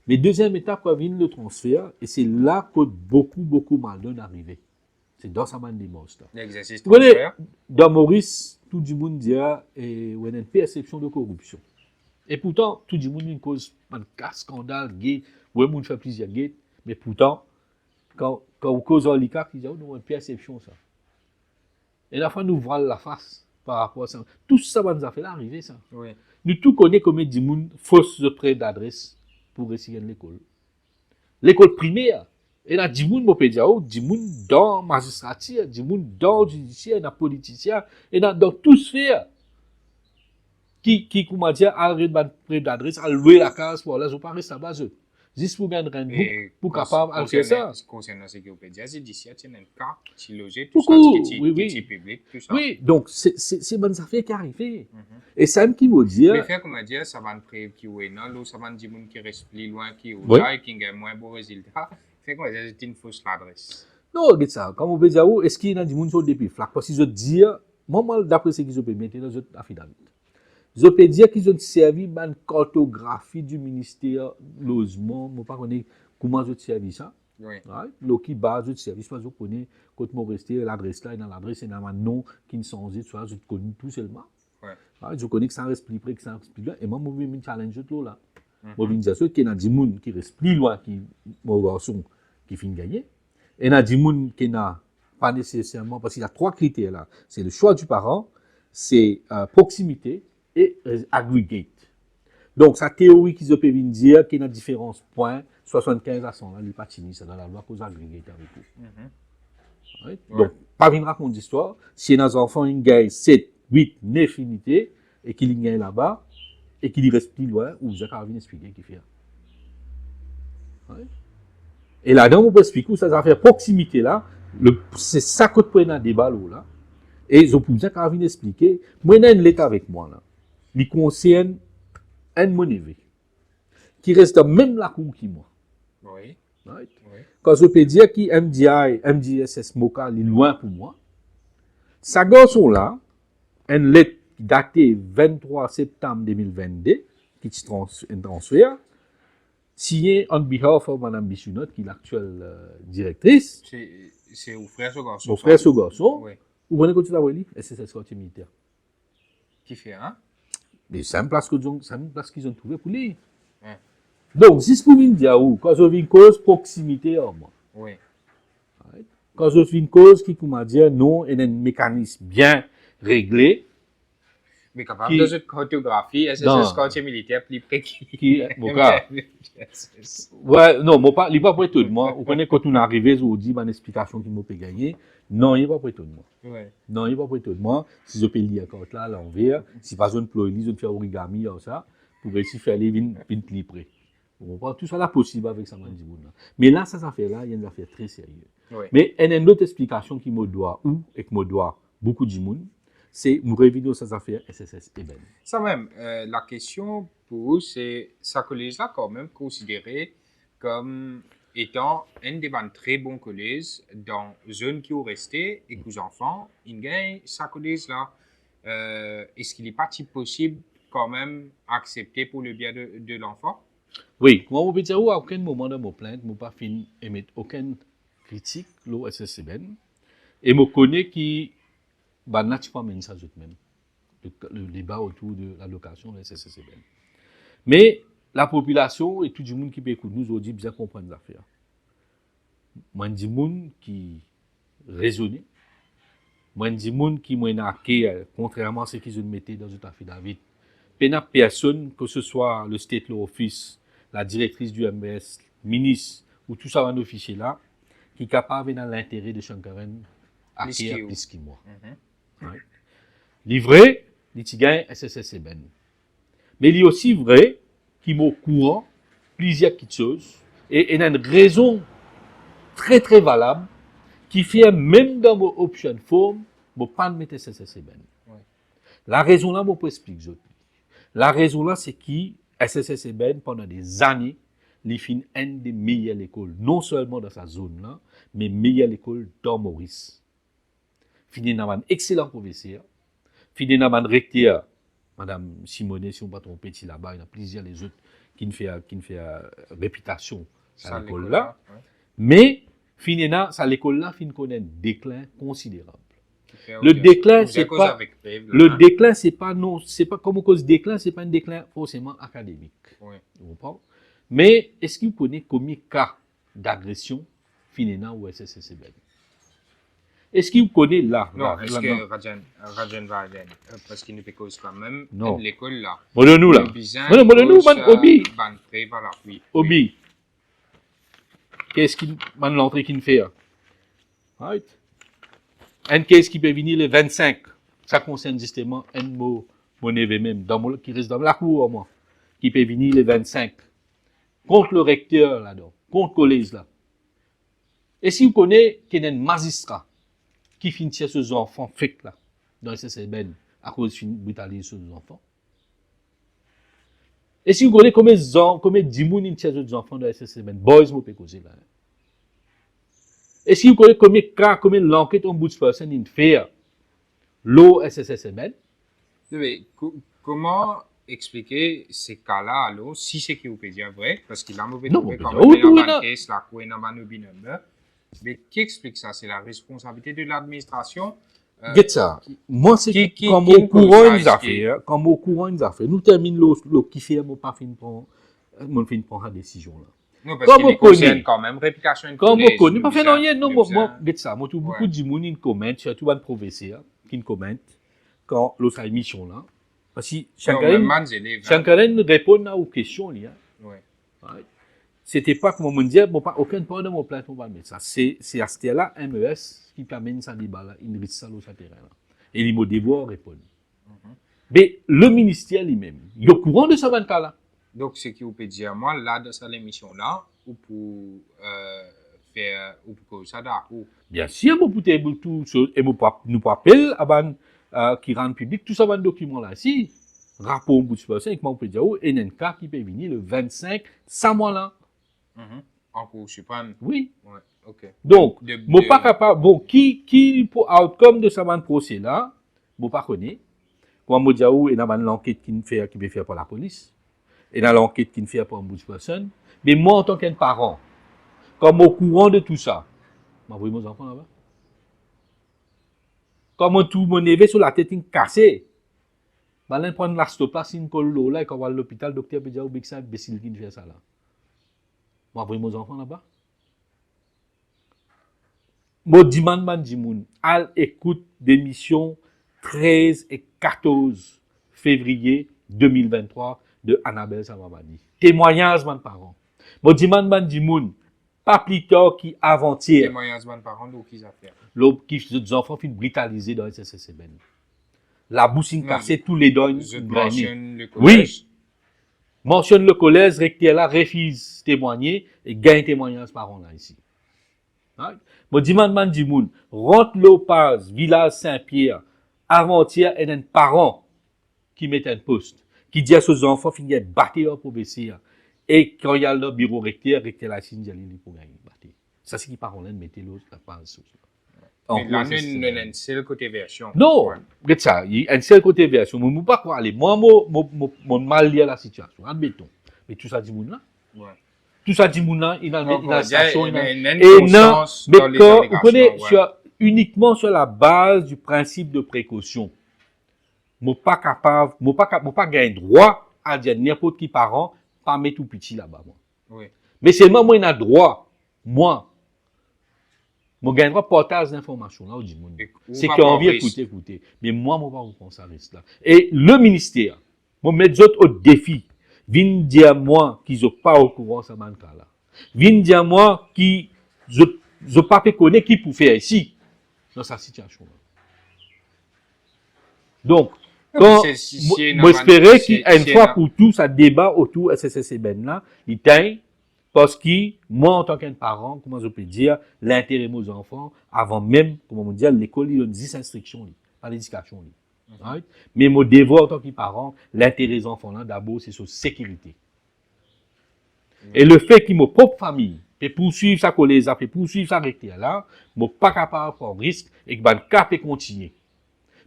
[SPEAKER 2] Mais deuxième étape, quand vient le transfert, et c'est là que beaucoup mal donne arrivé. C'est dans sa bande des monstres.
[SPEAKER 1] L'exercice transfert.
[SPEAKER 2] Dans Maurice, tout le monde dit et on a une perception de corruption. Et pourtant, tout le monde a une cause, un cas scandale, gay, où le monde fait plusieurs gays, mais pourtant, quand on cause un licat, il dit on a une perception ça. Et la fois, nous voilons la face par rapport à ça. Tout ça, nous a fait l'arrivée, ça.
[SPEAKER 1] Oui.
[SPEAKER 2] Nous tout connaissons comme des gens fausses prêts d'adresse pour réussir l'école. L'école primaire, et là, des gens, on peut dire, des gens dans la magistrature, des gens dans le judiciaire, dans la politicien, et dans toute sphère. Qui comment dire, arrête de prêt d'adresse, à louer la case pour là, je ne pas rester à base. Juste pour gagner un book, pour capable de faire ça.
[SPEAKER 1] Concernant ce que vous pouvez dire, c'est d'ici, il y a un cas qui loge,
[SPEAKER 2] tout
[SPEAKER 1] ça, qui est public, tout ça.
[SPEAKER 2] Oui, donc c'est bonnes affaires qui arrivent. Et ça qui me dit.
[SPEAKER 1] Mais faire comme dire, ça va une preuve qui est là, ça va dire qui reste plus loin, qui est là, et qui a moins beau résultat. Fait comme dire, c'est une fausse adresse.
[SPEAKER 2] Non, regarde ça. Comme on peut dire, est-ce qu'il y a des gens qui sont depuis flac? Parce que je dis, moi, d'après ce qu'ils ont permis, dans notre affidavit. Je peux dire qu'ils ont servi une cartographie du ministère de logement. Je ne sais pas comment ils ont servi ça.
[SPEAKER 1] Oui.
[SPEAKER 2] Qui base de service, parce que je connais, quand je reste l'adresse là, et dans l'adresse, et dans le nom qui ne sont pas, je connais tout seulement. Je connais que ça reste plus près, que ça reste plus loin. Et moi, je me challenge là. Je me dis qu'il y a des gens qui restent plus loin, qui finissent de gagner. Et il y a des gens qui n'ont pas nécessairement, parce qu'il y a 3 critères là. C'est le choix du parent, c'est proximité, et aggregate. Donc, sa théorie qu'ils ont pu dire qu'il y a une différence point 75 à 100, là, il n'est pas fini, c'est dans la loi cause aggregate avec vous. Donc, pas venir raconter d'histoire. Si il y a des enfants, ils gagnent 7, 8, 9 unités, et qu'ils gagnent là-bas, et qu'ils restent plus loin, ou vous avez venir expliquer qu'il fait. Et là-dedans, on peut expliquer où ça va faire proximité là, c'est ça que tu as débat là. Et je peux venir expliquer, moi, j'ai une lettre avec moi là. Il concerne un mon neveu qui reste dans même la cour que moi.
[SPEAKER 1] Oui.
[SPEAKER 2] Quand je peux dire que MJSS Moka est loin pour moi, sa garçon là, une lettre datée 23 septembre 2022, qui est un transfert, signée on behalf of Mme Bichunot, qui est l'actuelle directrice.
[SPEAKER 1] C'est au frère ce garçon.
[SPEAKER 2] Au frère ce garçon.
[SPEAKER 1] Oui.
[SPEAKER 2] Vous connaissez quand tu l'as dit? SSS Quartier Militaire.
[SPEAKER 1] Qui fait, hein?
[SPEAKER 2] Mais c'est une place qu'ils ont trouvé pour lui. Donc, si je peux dire, quand je viens cause proximité à moi.
[SPEAKER 1] Oui.
[SPEAKER 2] Quand je fais une cause qui m'a dit non, il y a un mécanisme bien réglé
[SPEAKER 1] Mais capable de cette cartographie, SSS quartier militaire plus précis.
[SPEAKER 2] qui bon cas ouais non moi pas il pas pour tout de moi on connaît quand on est arrivé je dis une explication qui m'a fait gagner non il pas pour tout de moi
[SPEAKER 1] Ouais.
[SPEAKER 2] non il pas pour tout de moi si je peux lire carte là à l'envers si pas une ploie je faire origami ou ça pour réussir faire les vins plus près on comprend tout ça là possible avec ça dit mais là ça fait là il y a une affaire très sérieuse
[SPEAKER 1] Ouais.
[SPEAKER 2] mais il y a une autre explication qui me doit ou et que me doit beaucoup de monde c'est nous revenons ces affaires SSS Eben.
[SPEAKER 1] Ça même, la question pour vous, c'est ça collège-là quand même considéré comme étant un des très bons collèges dans la zone qui est restée et que les enfants, ils gagnent ça collège-là. Est-ce qu'il n'est pas possible quand même accepter pour le bien de l'enfant?
[SPEAKER 2] Oui, moi, je peux dire, à aucun moment de ma plainte, je n'ai pas fini d'émettre aucune critique au SSCBN. Et je connais qui va naturellement ça même, le débat autour de l'allocation de SSCBN. Mais la population et tout le monde qui peut écouter nous aujourd'hui bien comprendre l'affaire. Moi, je dis monde qui raisonne, moi, je dis monde qui m'a narqué, contrairement à ce qu'ils ont mis dans une affidavit. Pas personne, que ce soit le State Law Office, la directrice du MBS, ministre, ou tout ça un officier là, qui est capable dans l'intérêt de Shankaren à plus qu'il moi. Livré, il gagne SSS Ben. Mais il est aussi vrai qu'il m'au courant plusieurs petites choses, et il y a une raison très très valable qui fait même dans mon option form, je ne pas mettre SSS Ben. La raison là, je peux expliquer. La raison là, c'est que SSS Ben, pendant des années, il fait une des meilleures écoles, non seulement dans sa zone là, mais meilleure école dans Maurice. Fini dans un excellent professeur, fini dans un recteur, Madame Simonet, si on ne pas tromper là-bas, il y a plusieurs les autres qui ne fait réputation à l'école là. Ouais. Mais fini dans ça l'école là, fin connaît un déclin considérable. Le déclin, c'est pas le déclin, c'est pas non, c'est pas comme cause déclin, c'est pas un déclin forcément académique. Oui. Vous comprenez? Mais est-ce que vous connaissez combien de cas d'agression finina ou SSCBN? Est-ce que vous connaissez là?
[SPEAKER 1] Non, est-ce que Rajan va aider? Parce qu'il ne fait cause quand même
[SPEAKER 2] non.
[SPEAKER 1] L'école là.
[SPEAKER 2] Nous là. Nous, Obi. Obi. Qu'est-ce qui l'entrée qui ne fait? Right? Un case qui peut venir le 25, ça concerne justement un mot, mon évêque même, qui reste dans la cour, moi, qui peut venir le 25, contre le recteur là-dedans, contre le collège là. Et si vous connaissez qu'il y a un magistrat qui finit sur ces enfants fake là, dans le SSBN, à cause de brutaliser sur les enfants. Et si vous connaissez combien de gens sur les enfants dans le SSBN, boys, vous pouvez causer là. Et si vous connaissez combien l'enquête en bout de personne in fait l'OSSSMN?
[SPEAKER 1] Comment expliquer ces cas-là, alors, si c'est qui vous peut dire vrai, parce qu'il a mauvais
[SPEAKER 2] trouvé
[SPEAKER 1] quand même dans la caisse, la couille dans le binôme. Mais qui explique ça? C'est la responsabilité de l'administration.
[SPEAKER 2] Get ça. Moi, c'est comme au courant des affaires, nous terminons le qui fait, mon pas fin prendre la décision là.
[SPEAKER 1] Non, parce qu'il concerne quand même réputation de
[SPEAKER 2] collège. Comme on connaît, pas fait rien, non, moi, get ça. Moi, beaucoup de gens qui commentent, surtout un professeur qui commente quand l'autre émission là. Parce que Shankaren répond aux questions là. Ouais. C'était pas comme on me disait, bon, pas aucun point de mon plainte, on va mettre ça. C'est à ce là MES qui permet ça débat là, il risque ça sur terrain là. Et il m'a devoir répondre. Mais le ministère lui-même, il est au courant de ce cas là.
[SPEAKER 1] Donc, ce qui vous peut dire, moi, là, dans cette émission-là, ou pour faire, ou pour ça d'accord.
[SPEAKER 2] Bien sûr, vous pouvez tout, et nous rappelle, qui rend public, tout ça, dans le document là, si, rapport au bout de personne, et comment on peut dire, et il y a un cas qui peut venir le 25, ça mois là.
[SPEAKER 1] En cours suprême.
[SPEAKER 2] Oui.
[SPEAKER 1] Ouais, ok.
[SPEAKER 2] Donc, je pas capable, bon, qui, pour outcome de ce procès là, je pas connaître, comme on dit, il y a l'enquête qui peut faire par la police. Et dans l'enquête qui ne fait pas un bout de personne. Mais moi, en tant qu'un parent, comme au courant de tout ça, m'envoie mes enfants là-bas. Comme tout mon éveil sur la tête cassée, je prendre la stoplace, une colle là, et quand on va à l'hôpital, le docteur peut dire, c'est un imbécile qui fait ça là. M'envoie mes enfants là-bas. Moi, demande man di moun, al écoute d'émission 13 et 14 février 2023 de Annabelle Samamani. Témoignage man parents. Moi, demande man di moun, pas plus tard qu'avant-hier,
[SPEAKER 1] Témoignage de parents ou qui ça fait.
[SPEAKER 2] les enfants finissent brutalisés dans le SSCBN. La boussine
[SPEAKER 1] Non,
[SPEAKER 2] cassée, tous les dents
[SPEAKER 1] Je
[SPEAKER 2] grainés.
[SPEAKER 1] mentionne le collège.
[SPEAKER 2] Mentionne le collège, recteur là, refuse témoigner et gagne témoignage parents là ici. Right? Moi, demande man di moun, rentre Lopaz, village Saint-Pierre, avant-hier, et un parent qui met un poste, qui dit à ses enfants, finir battre pour baisser. Et quand il y a le bureau recteur la signe d'aller pour gagner battre. Ça, c'est qui parent là, mettez l'autre la base.
[SPEAKER 1] Mais là, nous avons un seul côté version.
[SPEAKER 2] Non,
[SPEAKER 1] Ouais.
[SPEAKER 2] regarde ça, il y a un seul côté version. Je ne peux pas croire aller. Moi, mon mal lié à la situation. Admettons. Mais tout ça, dit moun là.
[SPEAKER 1] Ouais.
[SPEAKER 2] Tout ça, dit moun là, il a la station.
[SPEAKER 1] Il y a une
[SPEAKER 2] Et non,
[SPEAKER 1] conscience
[SPEAKER 2] mais
[SPEAKER 1] dans les
[SPEAKER 2] quand, vous
[SPEAKER 1] allégations,
[SPEAKER 2] connaissez,
[SPEAKER 1] ouais.
[SPEAKER 2] uniquement sur la base du principe de précaution, je ne suis pas capable, je ne pas gagner droit à dire n'importe qui parent, pas mettre tout petit là-bas. Moi.
[SPEAKER 1] Oui.
[SPEAKER 2] Mais seulement moi, il a droit, moi, je gagne droit partage d'informations là, au dit moun.
[SPEAKER 1] Et ou
[SPEAKER 2] C'est
[SPEAKER 1] pas
[SPEAKER 2] qu'il a envie
[SPEAKER 1] pour
[SPEAKER 2] d'écouter. Mais moi, je ne vais pas reprendre ça reste là. Et le ministère, je vais mettre les autres au défi. Viens dire moi qu'ils n'ont pas au courant ça manque là. Viens dire moi qui je pas connaître qui pour faire ici dans cette situation là. Donc quand moi espérais qu'une fois pour tout ça débat autour de ces ben là, il t'aille parce que moi en tant qu'un parent, comment je peux dire l'intérêt de mes enfants avant même comment on dit l'école il y a 10 instructions pas l'éducation. Right? Mais mon devoir en tant que parent, l'intérêt des enfants là d'abord c'est sur sécurité. Et le fait que mon propre famille peut poursuivre sa collège, peut poursuivre sa recteur là, je ne suis pas capable de prendre risque et que le cas peut continuer.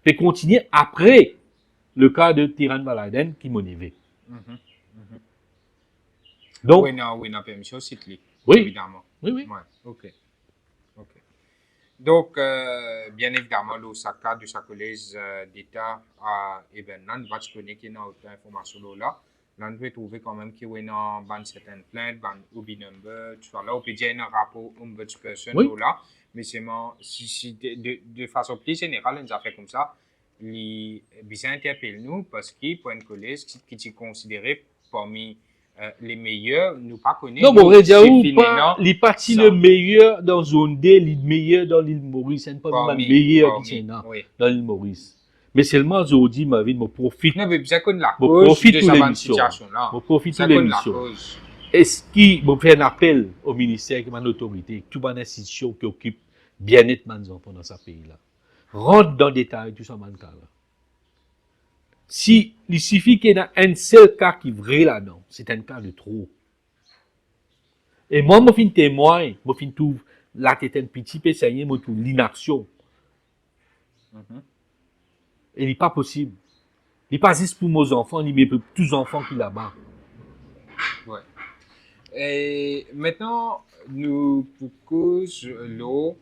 [SPEAKER 2] Peut continuer après le cas de Tiran Valaiden qui m'a élevé. Donc,
[SPEAKER 1] oui, non, permission, c'est lui.
[SPEAKER 2] Oui.
[SPEAKER 1] Évidemment.
[SPEAKER 2] oui.
[SPEAKER 1] Ouais, ok. Donc, bien évidemment, le SACA de sa collège d'État à Ebenan, va se connaître qu'il y a autant d'informations là. Là, on peut trouver quand même qu'il y a une certaine plainte, un OB number, tout ça là. On peut dire un rapport ombudsperson là. Mais c'est si de façon plus générale, on a fait comme ça. Les bien interpellent nous parce que pour une collège qui est considéré parmi les meilleurs, nous pas connaissons.
[SPEAKER 2] Non, bon, il n'est pas le meilleur dans zone D, le meilleur dans l'île Maurice, c'est pas le meilleur qui est dans l'île Maurice. Mais seulement aujourd'hui, ma vie, je profite.
[SPEAKER 1] Non, mais bien qu'on la cause de cette situation-là.
[SPEAKER 2] Je profite de l'émission. Est-ce qu'il me fait un appel au ministère qui est une autorité, toute une institution qui occupe bien-être des enfants dans ce pays-là. Rentre dans le détail, tout ça, là. Si il suffit qu'il y ait un seul cas qui est vrai là-dedans, c'est un cas de trop. Et moi, je suis témoin, je suis tout, la tête un petit peu saigné, je trouve l'inaction. Et il n'est pas possible. Il n'est pas juste pour mes enfants, il est pour tous les enfants qui sont là-bas.
[SPEAKER 1] Ouais. Et maintenant, nous cause l'eau,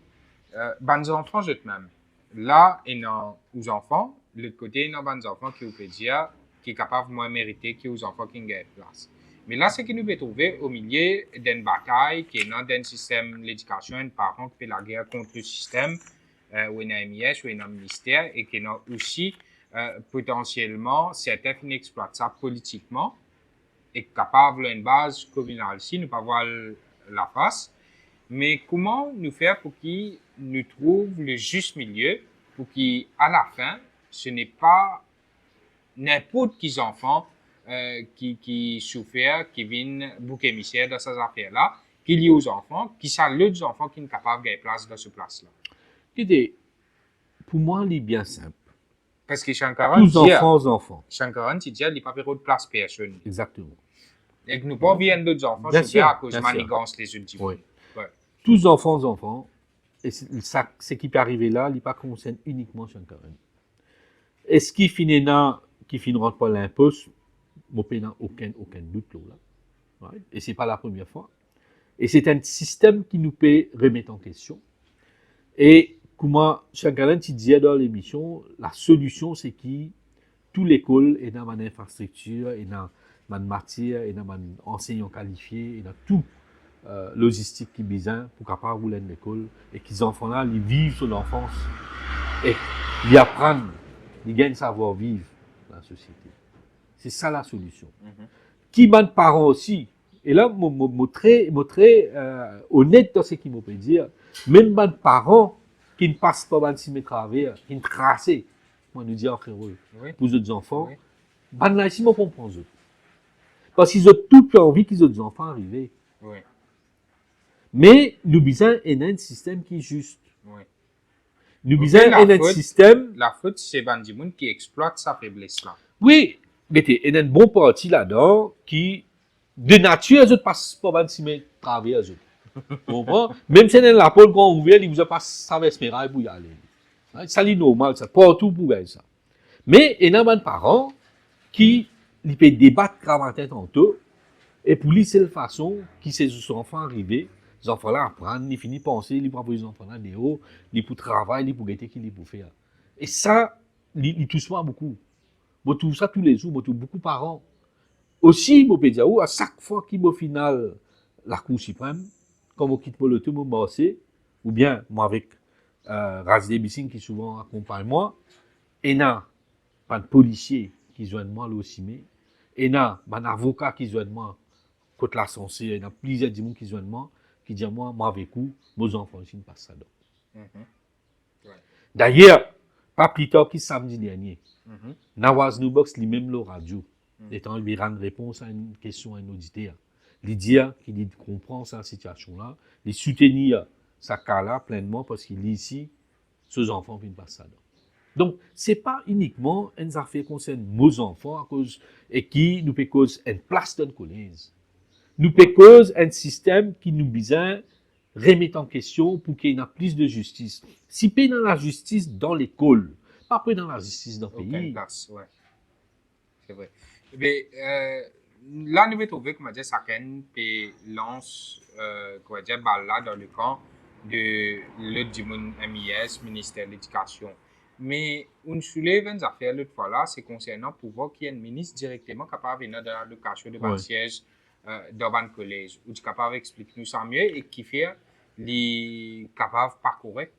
[SPEAKER 1] les enfants, je même. Là, il y a des enfants, de l'autre côté, il y a des enfants qui peut dire, qui sont capables de moins mériter que les enfants qui ont une place. Mais là, c'est que nous pouvons trouver au milieu d'une bataille qui est dans un système d'éducation, un parent qui fait la guerre contre le système, ou un MIS, ou un ministère, et qui a aussi potentiellement certains qui exploitent ça politiquement, et capable d'une base communale si nous pas voir la face. Mais comment nous faire pour qu'ils nous trouvent le juste milieu, pour qu'à la fin, ce n'est pas n'importe qui enfants qui souffrent, qui viennent bouc émissaire dans ces affaires-là, qu'il y a aux enfants, qui sont les enfants qui sont capables de gagner place dans ce place-là.
[SPEAKER 2] Idée, pour moi, il est bien simple.
[SPEAKER 1] Parce que Shankaran,
[SPEAKER 2] tous enfants.
[SPEAKER 1] Shankaran, tu dis, il n'y a pas de place personne.
[SPEAKER 2] Exactement.
[SPEAKER 1] Et que nous pas viennent d'autres enfants, c'est à cause de manigance les ultimes.
[SPEAKER 2] Oui. Ouais. Tous enfants, et ça, ce qui peut arriver là, il n'est pas concerne uniquement Shankaran. Et ce qui finit là, qui finira par l'impôt, je n'ai aucun doute là. Ouais. Et ce n'est pas la première fois. Et c'est un système qui nous peut remettre en question. Et comment Shankaran disait dans l'émission, la solution c'est que toute l'école est dans une infrastructure, est dans une matière, est dans un enseignant qualifié, est dans tout logistique qui bizarre pour capable rouler à l'école et qu'ils enfants là ils vivent son enfance et ils apprennent, ils gagnent savoir vivre dans la société. C'est ça la solution. Qui ban parents aussi. Et là, moi très honnête dans ce qu'il m'a peut dire. Même ban parents qui ne passent pas ban si mes travers, qui ne tracent, moi nous dire frère, pour les autres enfants, ban là ici, moi comprends eux. Parce qu'ils ont toute envie qu'ils aient des enfants arrivés.
[SPEAKER 1] Oui.
[SPEAKER 2] Mais nous besoin un système qui est juste.
[SPEAKER 1] Oui.
[SPEAKER 2] Nous besoin un système.
[SPEAKER 1] La faute, c'est Bandimoun qui exploite sa faiblesse là.
[SPEAKER 2] Oui, mais il y a un bon parti là-dedans qui, de nature, ils ne passent pas ban si mes travers. Comprends? Même si la pôle qu'on ouvert, il vous a pas traversé mes pour y aller. Ça c'est normal, ça partout pour faire ça. Mais il y a des parents qui peuvent débattre grave tantôt et pour lui c'est la façon qui ces enfants arrivés, les enfants là apprennent, ils finissent penser, ils prennent les enfants là dehors, ils pour travailler, ils pour guetter qu'ils pour faire. Et ça, ils touchent pas beaucoup. Moi tout ça tous les jours, moi tout beaucoup de parents. Aussi, moi peux dire à chaque fois qu'il au final la Cour suprême comme on quitte le tout, moi ou bien moi avec Razde Bissing qui souvent accompagne moi, et n'a pas de policier qui joignent moi aussi, et n'a pas d'avocat qui joignent moi contre la censure, et n'a plusieurs gens qui joignent moi, qui disent moi avec vous, nos enfants aussi ne passent ça donc. D'ailleurs, pas plus tard que samedi dernier, Nawaz Nubox lui-même le radio, étant lui rendre réponse à une question à un auditeur. Lydia, qui dit comprend sa situation-là, les soutenir sa cas-là pleinement parce qu'il est ici, ses enfants viennent pas ça. Donc, ce n'est pas uniquement une affaire qui concerne nos enfants à cause, et qui nous peut cause une place dans le collège. Nous peut cause un système qui nous besoin remettre en question pour qu'il y ait plus de justice. Si pas dans la justice dans l'école, pas dans la justice dans le pays.
[SPEAKER 1] Aucune place, ouais. C'est vrai. Mais, là, nous trouvons que chacun lance là dans le camp de le MIS, ministère de l'Éducation. Mais on soulève une affaire l'autre fois là, c'est concernant pouvoir qu'il y ait un ministre directement capable de venir dans l'éducation de un siège dans un collège. Ou capable d'expliquer nous ça mieux et qui fait les capables pas correct.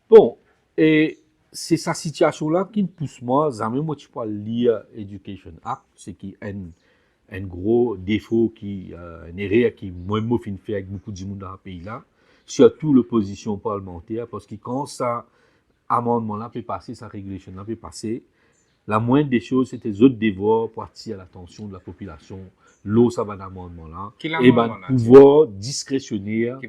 [SPEAKER 2] Bon, et c'est sa situation-là qui me pousse moi, jamais moi tu peux lire Education Act, c'est qui un gros défaut une erreur qui moi fin fait avec beaucoup de monde dans le pays là, surtout l'opposition parlementaire, parce que quand ça amendement là peut passer, sa régulation là peut passer, la moindre des choses c'était les autres devoirs pour attirer l'attention de la population, l'eau ça va d'amendement là, et ben pouvoir discrétionnaire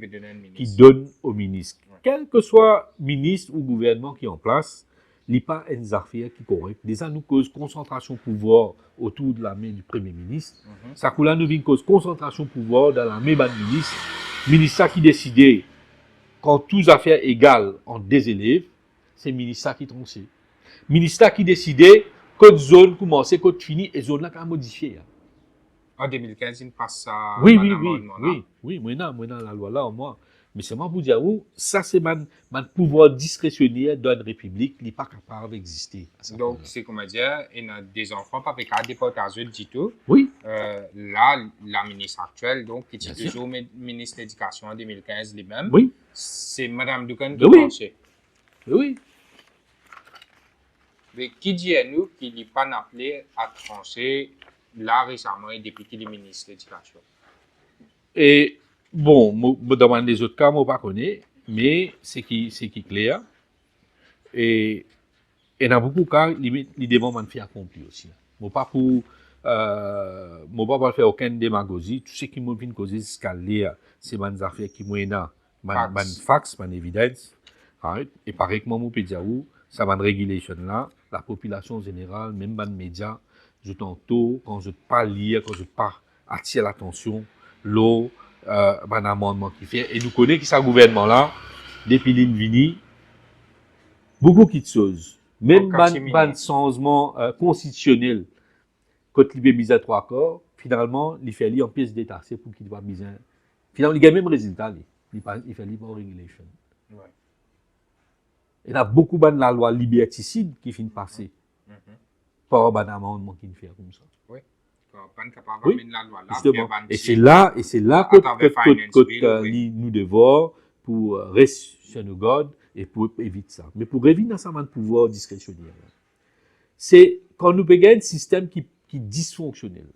[SPEAKER 2] qui donne au ministre. Quel que soit ministre ou gouvernement qui est en place, il n'y a pas une affaire qui est correcte. Déjà, nous cause concentration de pouvoir autour de la main du Premier ministre. Ça coule nous cause concentration de pouvoir dans la main du ministre. Ministre qui décide, quand toutes affaires égales entre des élèves, c'est le ministre qui tronche. Ministre qui décide, code zone commence, code fini, et zone là qui a modifié.
[SPEAKER 1] En 2015, il passe ça.
[SPEAKER 2] Oui, maintenant la loi là, moi. Mais c'est moi pour dire, ça c'est mon pouvoir discrétionnaire d'une république qui n'est pas capable d'exister.
[SPEAKER 1] Donc, c'est comme dire, il y a des enfants, pas avec des portages du tout.
[SPEAKER 2] Oui.
[SPEAKER 1] Là, la ministre actuelle, donc, qui est toujours ministre de l'Éducation en 2015 lui-même,
[SPEAKER 2] oui.
[SPEAKER 1] C'est Mme Doucan qui tranchait.
[SPEAKER 2] Oui.
[SPEAKER 1] Mais qui dit à nous qu'il n'est pas appelé à trancher là récemment et depuis qu'il est ministre de l'Éducation?
[SPEAKER 2] Et bon, dans les autres cas, je ne connais pas, mais c'est qui est clair. Et dans beaucoup de cas, ils devront faire accompli aussi. Je ne pas faire aucune démagogie. Tout ce qui m'a fait causer jusqu'à lire, c'est des affaires qui m'ont des fax, des évidences. Et pareil que moi, je peux dire, ça va une régulation là, la population générale, même les médias, je tantôt, quand je ne pas lire, quand je ne pas attirer l'attention, l'eau, un amendement qui fait. Et nous connaissons que ce gouvernement-là, depuis l'Invini, beaucoup de choses. Même un changement constitutionnel, quand il est mis à 3 corps, finalement, il fait en pièce détachée pour qu'il soit mis à. Finalement, il y a le même résultat. Il fait pas régulation. Ouais. Il y a beaucoup de la loi liberticide qui finit passer par un amendement qui fait comme ça.
[SPEAKER 1] Oui. pas capable
[SPEAKER 2] Oui,
[SPEAKER 1] d'amener la loi là.
[SPEAKER 2] justement.
[SPEAKER 1] faire
[SPEAKER 2] Et
[SPEAKER 1] 26
[SPEAKER 2] c'est là
[SPEAKER 1] à travers Finance Bill, oui.
[SPEAKER 2] nous devons pour rester sur nos gardes et pour éviter ça. Mais pour éviter dans ça, man pouvoir discrétionnaire, là, c'est quand nous payons un système qui est dysfonctionnel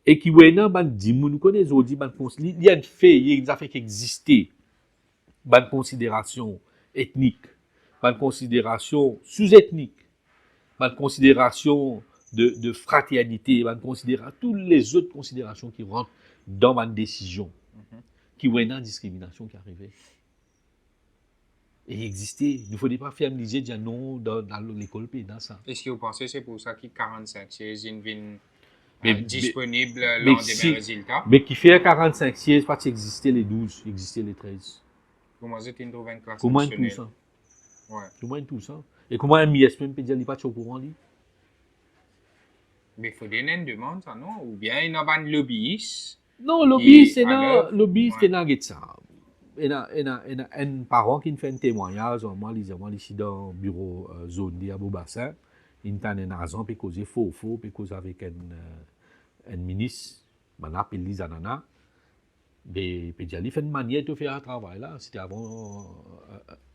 [SPEAKER 2] et qui ouais non ban dimou nous connaissons aujourd'hui ban il y a une fait il y a des affaires qui existent ban considération ethnique ban considération sous-ethnique ban considération de fraternité ban considération toutes les autres considérations qui rentrent dans ma décision qui ouais non discrimination qui arrivait et existait il ne faudrait pas faire dire non dans l'école pays dans ça.
[SPEAKER 1] Est-ce que vous pensez que c'est pour ça que 45 sièges viennent
[SPEAKER 2] Mais-
[SPEAKER 1] disponibles
[SPEAKER 2] mais
[SPEAKER 1] lors des
[SPEAKER 2] si-
[SPEAKER 1] mêmes résultats?
[SPEAKER 2] Mais qui fait 45 sièges, pas existait les 12, existait les 13.
[SPEAKER 1] Comment vous avez trouvé une classe
[SPEAKER 2] Comment tout
[SPEAKER 1] fonctionnelle?
[SPEAKER 2] ça?
[SPEAKER 1] Ouais.
[SPEAKER 2] Comment tout ça? Et comment un MISM peut dire qu'il n'est pas au courant, lui?
[SPEAKER 1] Mais il faut donner une demande, ça, non? Ou bien il y a un lobbyiste.
[SPEAKER 2] Non, lobby, c'est
[SPEAKER 1] à
[SPEAKER 2] dans,
[SPEAKER 1] l'heure,
[SPEAKER 2] lobby,
[SPEAKER 1] ouais.
[SPEAKER 2] c'est dans ça. Il y a un parent qui fait un témoignage, moi, ici dans le bureau zone de Abou-Bassin, il a un agent, puis cause faux, puis cause avec un ministre, on appelle Lisa Zanana, puis il fait une manière de faire un travail là, c'était avant,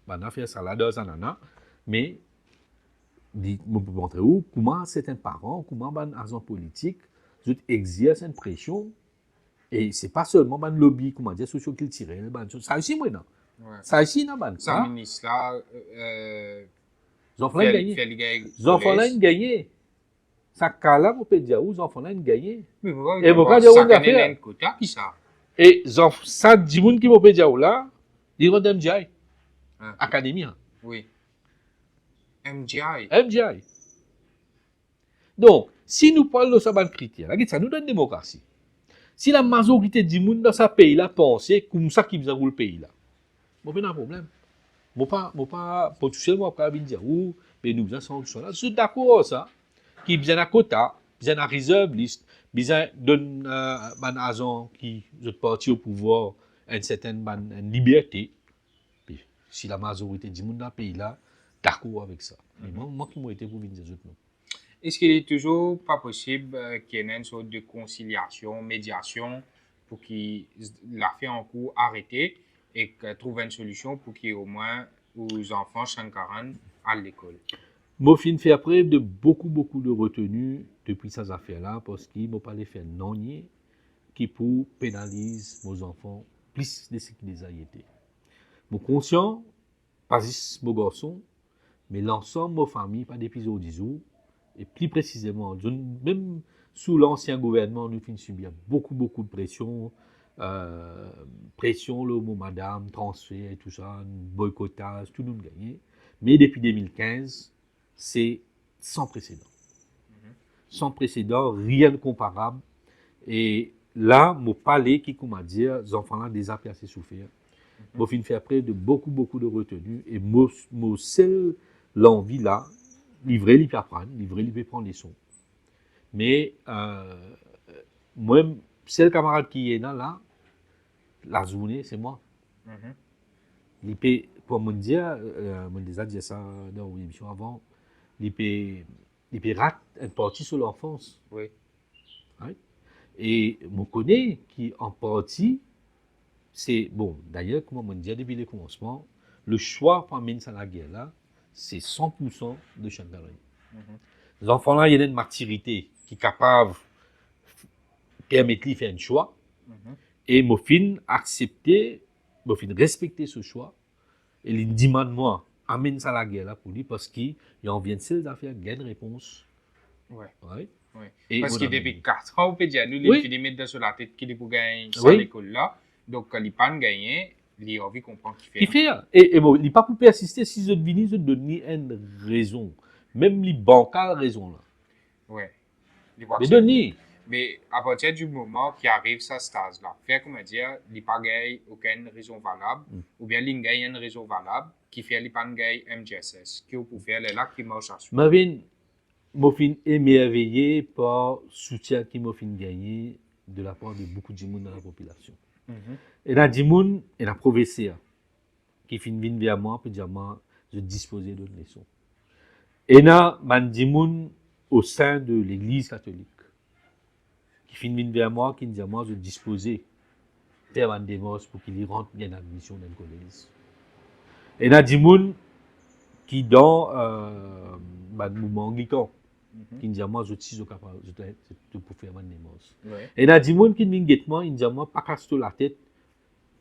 [SPEAKER 2] on a fait ça là dans Zanana, mais je peux montrer où, comment certains parents, comment un agent politique, exerce une pression. Et c'est pas seulement un lobby, comment dire, socio-culturel, ça aussi, moi, non.
[SPEAKER 1] Ouais.
[SPEAKER 2] Ça aussi, non,
[SPEAKER 1] Ça, ministre là,
[SPEAKER 2] les enfants l'ont gagné. Les enfants l'ont gagné. Ça, là, on peut dire, les enfants l'ont gagné.
[SPEAKER 1] Mais vous
[SPEAKER 2] Et
[SPEAKER 1] voyez,
[SPEAKER 2] dire,
[SPEAKER 1] ça
[SPEAKER 2] on a
[SPEAKER 1] connaît
[SPEAKER 2] fait.
[SPEAKER 1] un quota, qui ça?
[SPEAKER 2] Et ça, 10 gens qui vont dire, là, ils vont MGI.
[SPEAKER 1] Hein.
[SPEAKER 2] Académie.
[SPEAKER 1] Oui. MGI.
[SPEAKER 2] MGI. Donc, si nous parlons de ça, critère, ça nous donne une démocratie. Si la majorité du monde dans ce pays-là pense comme ça qu'ils ont le pays là, bon, pas de problème. Pas potentiellement pas dire ou mais nous avons solution là. Je suis d'accord ça. Qui besoin un quota, besoin un reserve list, besoin donne un agent qui est parti au pouvoir une certaine une liberté. Puis, si la majorité du monde dans le pays là, d'accord avec ça. Mais moi qui m'ont été pour venir dire non.
[SPEAKER 1] Est-ce qu'il est toujours pas possible qu'il y ait une sorte de conciliation, médiation pour que l'affaire en cours arrêtée et que trouve une solution pour qu'il y ait au moins aux enfants 140 à l'école?
[SPEAKER 2] Mofin fait preuve de beaucoup de retenue depuis ces affaires-là parce qu'il m'a pas les faire non qui pour pénaliser nos enfants plus de ce qu'ils a été. Mon conscient, pas juste mon garçon, mais l'ensemble de ma famille, pas d'épisode du jour. Et plus précisément, même sous l'ancien gouvernement, nous avons subi beaucoup de pression. Pression, le mot madame, transfert, tout ça, boycottage, tout nous gagné. Mais depuis 2015, c'est sans précédent. Sans précédent, rien de comparable. Et là, mon palais qui, comment dire, les enfants-là déjà assez souffert. Moi, je fais après de beaucoup de retenue. Et mon seul l'envie là, livrer, il peut apprendre, livrer, il peut prendre les sons. Mais, moi, c'est le camarade qui est là, la journée, c'est moi. Il peut, pour me dire, je déjà dit ça dans l'émission avant, il peut rater une partie sur l'enfance.
[SPEAKER 1] Oui.
[SPEAKER 2] Right? Et je connais qui, en partie, c'est, bon, d'ailleurs, comme on me dit depuis le commencement, le choix pour amener ça à la guerre là, c'est 100% de Changarani. Les enfants là, il y a une maturité qui est capable de permettre de faire un choix. Et mon fin accepter, mon fin respecter ce choix. Et il demande moi, amène ça à la guerre là pour lui parce qu'il en vient de ces affaires, il y a une réponse.
[SPEAKER 1] Ouais.
[SPEAKER 2] Ouais.
[SPEAKER 1] Ouais.
[SPEAKER 2] Et
[SPEAKER 1] Parce que
[SPEAKER 2] voilà.
[SPEAKER 1] depuis 4 ans, on peut dire, nous,
[SPEAKER 2] Oui.
[SPEAKER 1] il met sur la tête qu'il est pour gagner
[SPEAKER 2] Oui.
[SPEAKER 1] cette école-là. Donc, quand il n'a pas gagné, il a envie de comprendre qu'il fait.
[SPEAKER 2] Il fait. Et bon, il n'est pas pour persister si je venais de donner une raison. Même les bancales raison là.
[SPEAKER 1] Ouais.
[SPEAKER 2] Mais donner.
[SPEAKER 1] Mais à partir du moment qu'il arrive à ce stade-là, faire comment dire, il n'a pas gagné aucune raison valable, ou bien il gagne une raison valable qui fait qu'il n'a pas gagné MGSS. Qui peut faire là qui marche à suivre.
[SPEAKER 2] Marvin, je suis émerveillé par le soutien qui m'a fait gagner de la part de beaucoup de gens dans la population. Et là, des gens, et la professeur qui fait venir vers moi pour dire moi, je disposais de leçons. Et là, des gens au sein de l'Église catholique. qui finit vers moi, qui me dit, moi, je disposais faire un démarche pour qu'il y rentre bien admission dans le collège. Et il y a des gens qui, dans le mouvement anglican, qui me disent, moi, je suis capable de faire un démarche. Et il y a des gens qui me disent, moi, ils me disent, moi, pas casse la tête,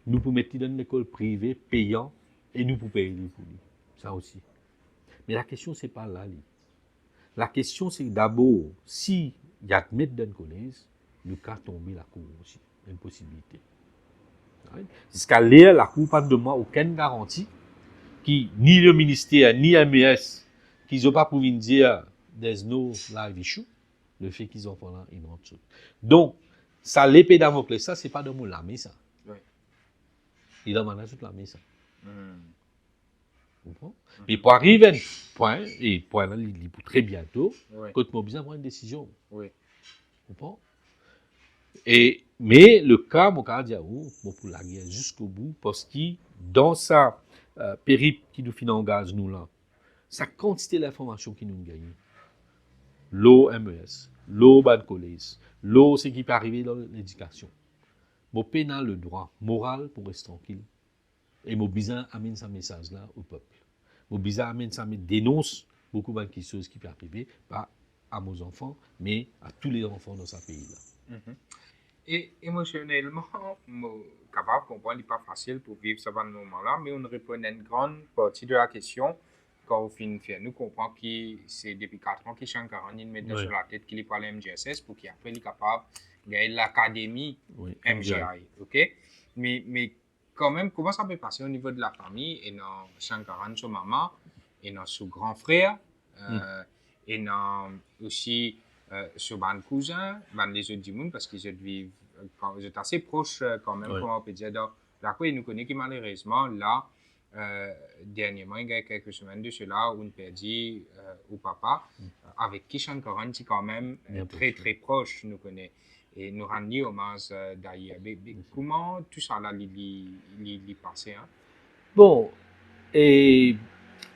[SPEAKER 2] nous pouvons mettre dans une école privée, payant, et nous pouvons payer pour lui. Ça aussi. Mais la question, ce n'est pas là. La question, c'est d'abord, si il y a admettre dans le collège, le cas tomber la cour aussi. Une possibilité. Jusqu'à l'air, la cour pas de moi aucune garantie qui, ni le ministère, ni MES, qu'ils n'ont pas pour dire there's no live issue, le fait qu'ils ont fait là, ils rentrent. Donc, ça, l'épée Damoclès, ça, c'est pas de mon lame, ça. Oui. Il a managé toute la main, ça. Mais pour arriver à un point, et pour aller pour très bientôt, quand on a besoin d'avoir une décision. Oui. Mais le cas, mon cas, pour la guerre jusqu'au bout, parce que dans sa périple qui nous engage, nous là, sa quantité d'informations qui nous gagne, l'eau MES, l'eau ban collège, l'eau, ce qui peut arriver dans l'éducation. Mon pénal le droit moral pour rester tranquille. Et mon besoin amène ce message là au peuple. Mon besoin amène ça, dénonce beaucoup de choses qui peuvent arriver, pas à mes enfants, mais à tous les enfants dans ce pays-là.
[SPEAKER 1] Et émotionnellement, capable de comprendre, il n'est pas facile pour vivre ce moment-là, mais on répond à une grande partie de la question quand on finit de faire. Nous comprenons que c'est depuis 4 ans que Shankaran met sur la tête qu'il est pas l'MGSS pour qu'il après il est capable de gagner l'académie MGI. Okay? Mais quand même, comment ça peut passer au niveau de la famille et dans Shankaran, son maman, et dans son grand frère, et dans aussi sur mon cousin, les autres du monde, parce qu'ils vivent assez proches quand même, comment on peut dire. Donc, là, ils nous connaissent qui malheureusement, là, dernièrement, il y a quelques semaines de cela, on perdit au papa, avec qui Shankaran, c'est quand même très, très proche, nous connaît. Et nous rendons hommage d'ailleurs. Comment tout ça là, il passé?
[SPEAKER 2] Bon, et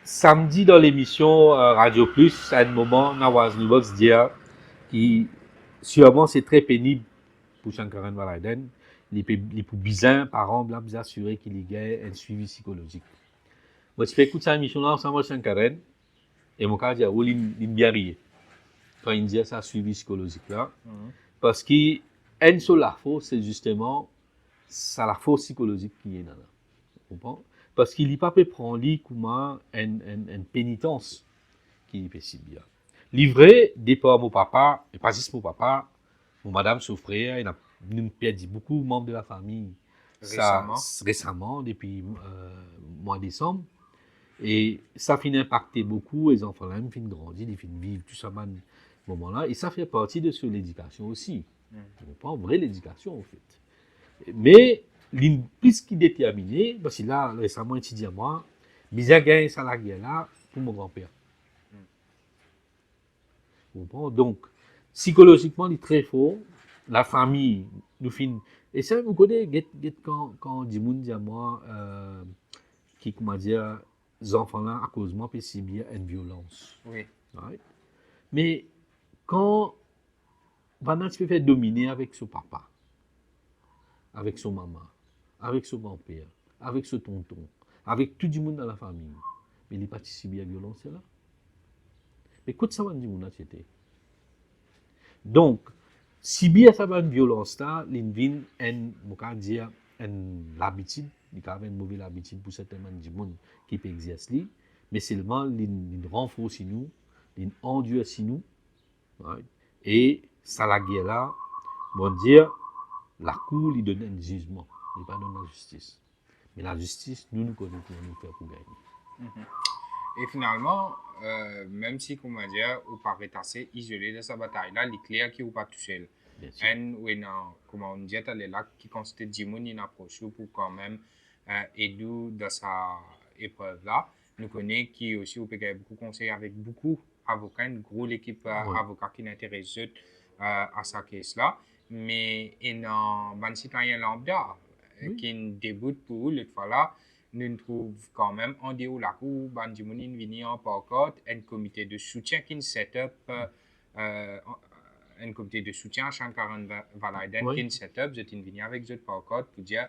[SPEAKER 2] samedi dans l'émission Radio Plus, à un moment, Nawaz Nubox dit que sûrement c'est très pénible pour Shankaran Valaiden. Il est pour bizarre, parents, blancs, assurer qu'il y ait un suivi psychologique. Moi, je fais écouter cette émission-là ensemble avec Shankaran, et mon cas dit, oh, il bien rire. Quand il dit ça, suivi psychologique là. Parce que, une seule force, c'est justement, c'est la force psychologique qui est là. Vous comprenez? Parce qu'il n'y a pas pu prendre comme une pénitence qui est si bien. Livré, départ mon papa, et pas juste mon papa, mon madame souffrait, il a perdu beaucoup de membres de la famille récemment depuis mois de décembre. Et ça finit impacter beaucoup, les enfants là, ils finissent grandir, ils finissent vivre tout ça à ce moment-là. Et ça fait partie de l'éducation aussi. On prend vraie l'éducation en fait. Mais, plus qui déterminé, parce que là, récemment, il dit à moi, mais j'ai gagné ça la guerre là pour mon grand-père. Donc, psychologiquement, il est très fort. La famille, nous finit. Et ça, vous connaissez, quand Dimoun dit à moi, qui, comment dire, les enfants là, à cause de moi, c'est bien une violence. Oui. Right? Mais, quand Vanna se fait dominer avec son papa, avec son maman, avec son grand-père, avec son tonton, avec tout le monde dans la famille, mais il participe à la violence là. Mais écoute, ça va dire mon c'était. Donc, si bien ça va une violence là, l'invin une habitude, il y a une mauvaise habitude pour certains gens qui peut exercer, mais seulement il renforce nous, il endure nous, right? Et ça la guerre là, bon dire, la cour lui donne un jugement, il ne pas donne la justice. Mais la justice, nous connaissons comment nous faire pour gagner.
[SPEAKER 1] Et finalement, même si, comment dire, vous paraît assez isolé de sa bataille-là, il est clair qu'il ne va pas toucher. Et comment on dit, elle est là qui constate 10 personnes une approche pour quand même aider dans sa épreuve-là. Nous connaissons qui aussi, vous pouvez beaucoup conseiller avec beaucoup d'avocats, une grosse équipe d'avocats qui n'intéressent à sa caisse-là. Mais il y a un citoyen lambda qui débute pour l'autre fois là. Nous trouvons quand même en dehors de la cour, Bandimouni vient en parcours, un comité de soutien qui est set up un comité de soutien à Shankaran Valaiden
[SPEAKER 2] Oui.
[SPEAKER 1] qui est une setup, vous êtes venu avec eux par code pour dire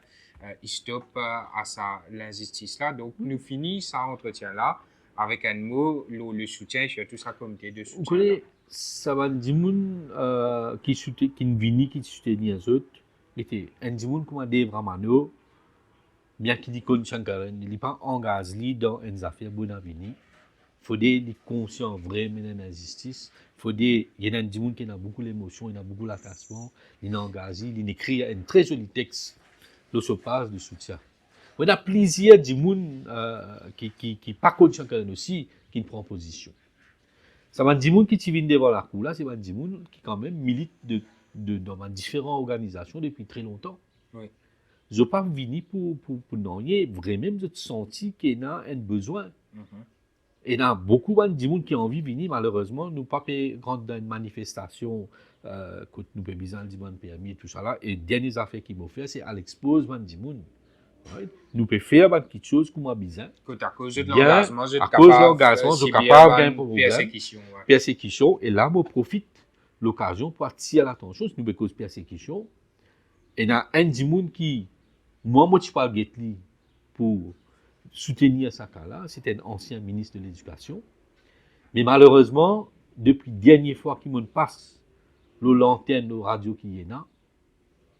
[SPEAKER 1] il stoppe à ça l'injustice là. Donc nous finissons cet entretien là avec un mot le soutien sur tout ça comité de
[SPEAKER 2] Vous
[SPEAKER 1] soutien là.
[SPEAKER 2] connaissez, ça va dire qui vini qui soutenir les autres, était un dimoun comme Dave Ramano, bien qu'il dit qu'on Shankaran, il n'est pas engagé dans une affaire bonne à venir. Il faut des conscients vraiment de l'injustice. Il y a un dimoun qui a beaucoup d'émotions, il a beaucoup d'attachement, il est engagé, il écrit un très joli texte de ce passe de soutien. Il y a plusieurs dimoun qui pas contre Shankaran aussi, qui prend position. Ça va dire qui viennent devant la cour là, c'est un dimoun qui quand même milite dans différentes organisations depuis très longtemps.
[SPEAKER 1] Oui.
[SPEAKER 2] Je ne pas venir pour non, vraiment je senti qu'il y a un besoin. Et il y a beaucoup de gens qui ont envie de venir, malheureusement, nous pas fait grande manifestation que nous avons besoin de permis et tout ça là. Et dernière affaire qu'ils m'ont fait, c'est à l'expose de gens. Right? Nous pouvons faire quelque chose comme a besoin.
[SPEAKER 1] À cause de l'engagement, je suis
[SPEAKER 2] capable d'un problème.
[SPEAKER 1] Persécution. Ouais.
[SPEAKER 2] Persécution. Et là, je profite de l'occasion pour attirer l'attention. Nous avons cause persécution. Et il y a un gens qui, moi, je ne suis pas pour soutenir ce cas-là. C'était un ancien ministre de l'Éducation. Mais malheureusement, depuis la dernière fois qu'il me passe l'antenne de radio qui est là,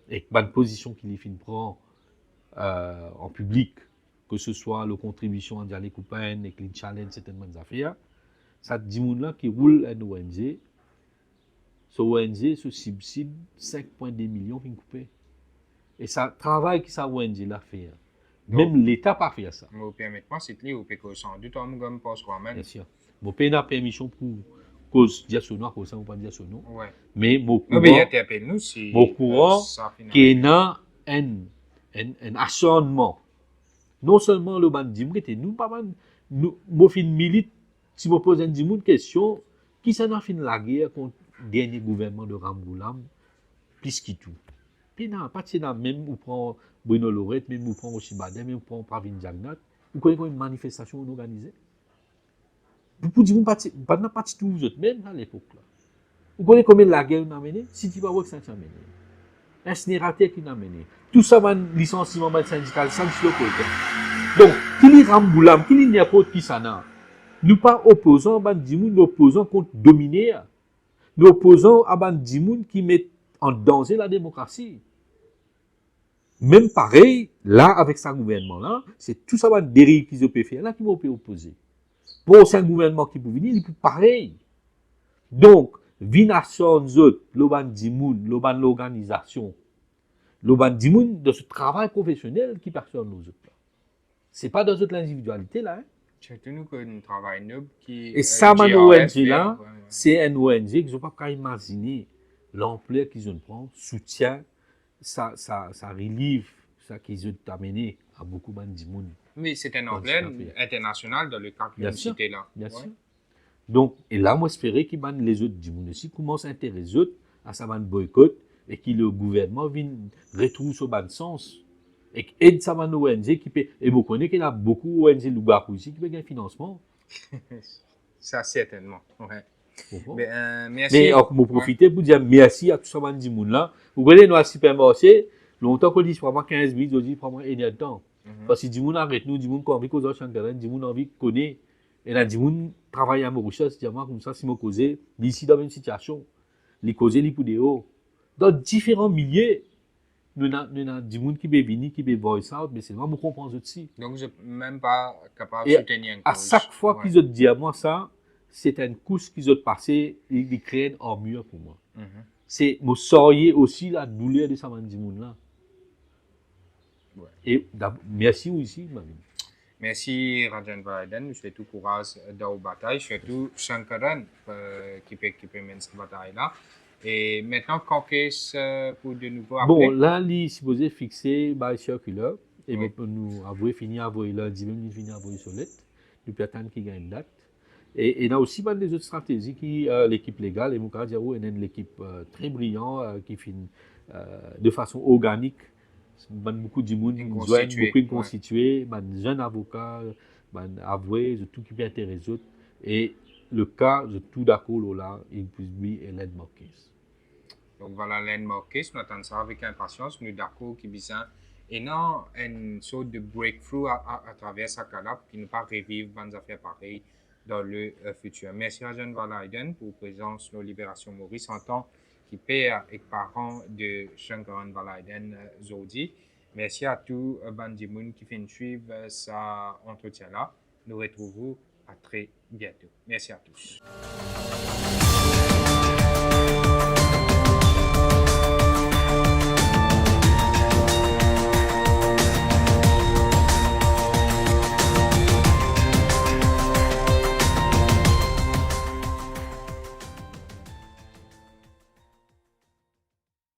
[SPEAKER 2] et la position qu'il prend en public, que ce soit la contribution à Dialé Coupen, et Clean Challenge, certaines affaires, ça dit là qui roule un ONG, ce ONG se subside 5,2 millions qui coupé. Et ça travaille que ça ONG l'a fait. Même l'État n'a pas fait ça.
[SPEAKER 1] Mais permettez-moi, c'est lié au PECO sans doute, on me passe quand même.
[SPEAKER 2] Bien sûr. Mon pays n'a permission pour cause diasono, cause ça ou pas diasono.
[SPEAKER 1] Ouais.
[SPEAKER 2] Mais mon courant, qui est dans un acharnement. Non seulement le bandit, nous pas nous fin milite, si je pose une question, qui s'en a fait la guerre contre le dernier gouvernement de Ramboulam, plus qu'il tout. Puis non, pas de même où prend Bruno Lorette, même où prend Oshibadem, même où prend Pravin Jagnat, vous connaissez une manifestation organisée. Vous pouvez dire, pas de partie tout vous autres, même à l'époque là. Vous connaissez combien la guerre nous a mené? Si tu vas voir que ça a mené. Incinérateur qui n'a mené. Tout ça, man, licenciement syndical, sanction politique. Donc, qui est Ramboulam, qui est n'importe qui ça n'a. Nous pas opposants, nous opposons contre dominer. Nous opposons à Bandimoun qui met en danger la démocratie. Même pareil, là, avec ce gouvernement-là, c'est tout ça, une dérive qu'ils ont fait là, qui vont opposer. Pour un gouvernement qui peut venir, il peut pareil. Donc, Vination Zot, l'Oban Dimoun, l'Oban l'organisation, l'Oban Dimoun de ce travail professionnel qui personne nous autres. C'est pas dans notre individualité là. Hein?
[SPEAKER 1] Surtout nous qu'on travaille noble qui.
[SPEAKER 2] Et ça, man ONG là, c'est un ONG qu'ils n'ont pas imaginer l'ampleur qu'ils ont pris, soutien, ça relive, ça qu'ils ont amené à beaucoup de Dimoun.
[SPEAKER 1] Mais c'est un ampleur international dans le cas que vous citez là.
[SPEAKER 2] Bien sûr. Donc, et là, moi, j'espérais qu'ils les autres Dimoun aussi commencent à intéresser eux à ça boycott et que le gouvernement vienne retrouver ce bon sens. Et aide ça ONG qui peut. Et vous connaissez qu'il y a beaucoup d'ONG Lougakou ici qui peut gagner financement.
[SPEAKER 1] Ça, certainement. Ouais.
[SPEAKER 2] Merci. Mais je profiter pour dire merci à tout ça de monde là. Vous voyez, nous, à supermarché, longtemps qu'on dit, prends 15 minutes, on dit, prends une heure de temps. Parce que du monde arrête nous, du monde qui a envie de causer au Shankaran, du monde a envie de connaître. Et là, du monde travaille à Mauritius, diamant comme ça, si je cause, d'ici dans une situation, les causer, les coups de haut. Dans différents milliers, nous avons du monde qui peut venir, qui peut voice out, mais c'est vraiment comprendre aussi.
[SPEAKER 1] Donc, je ne suis même pas capable de soutenir un cause.
[SPEAKER 2] À chaque fois qu'ils ont dit à moi ça, c'est une couche qu'ils ont passé, ils créent en mur pour moi. C'est me sortir aussi la douleur de ça, du monde là. Ouais. Et merci aussi, Mamie.
[SPEAKER 1] Merci Rajan Valaiden, nous souhaitons courage dans la bataille, surtout Shankaran qui peut mener cette bataille-là. Et maintenant, qu'est-ce pour de nouveau après?
[SPEAKER 2] Bon, là, il est supposé fixer by circular. Et nous avons fini à avoir lundi, même nous fini à avoir solette. Nous pouvons attendre qu'il gagne une date. Et il y a aussi des autres stratégies qui l'équipe légale, et mon cas, il y a une équipe très brillante qui finit de façon organique. Beaucoup de monde, beaucoup constitués, des jeunes avocats, des avoués, tout qui peut intéresser. Et le cas, je tout d'accord là, il peut être l'aide Marquis.
[SPEAKER 1] Donc voilà, l'en marqué, nous attendons ça avec impatience, nous d'accord qui bizarre. Et non, une sorte de breakthrough à travers sa cadavre qui ne pas revivre bonnes affaires pareilles dans le futur. Merci à Jean Valaiden pour présence de Libération Maurice en tant que père et parent de Shankaran Valaiden Zodi. Merci à tous Bandimoun qui viennent suivre ça entretien-là. Nous retrouvons à très bientôt. Merci à tous.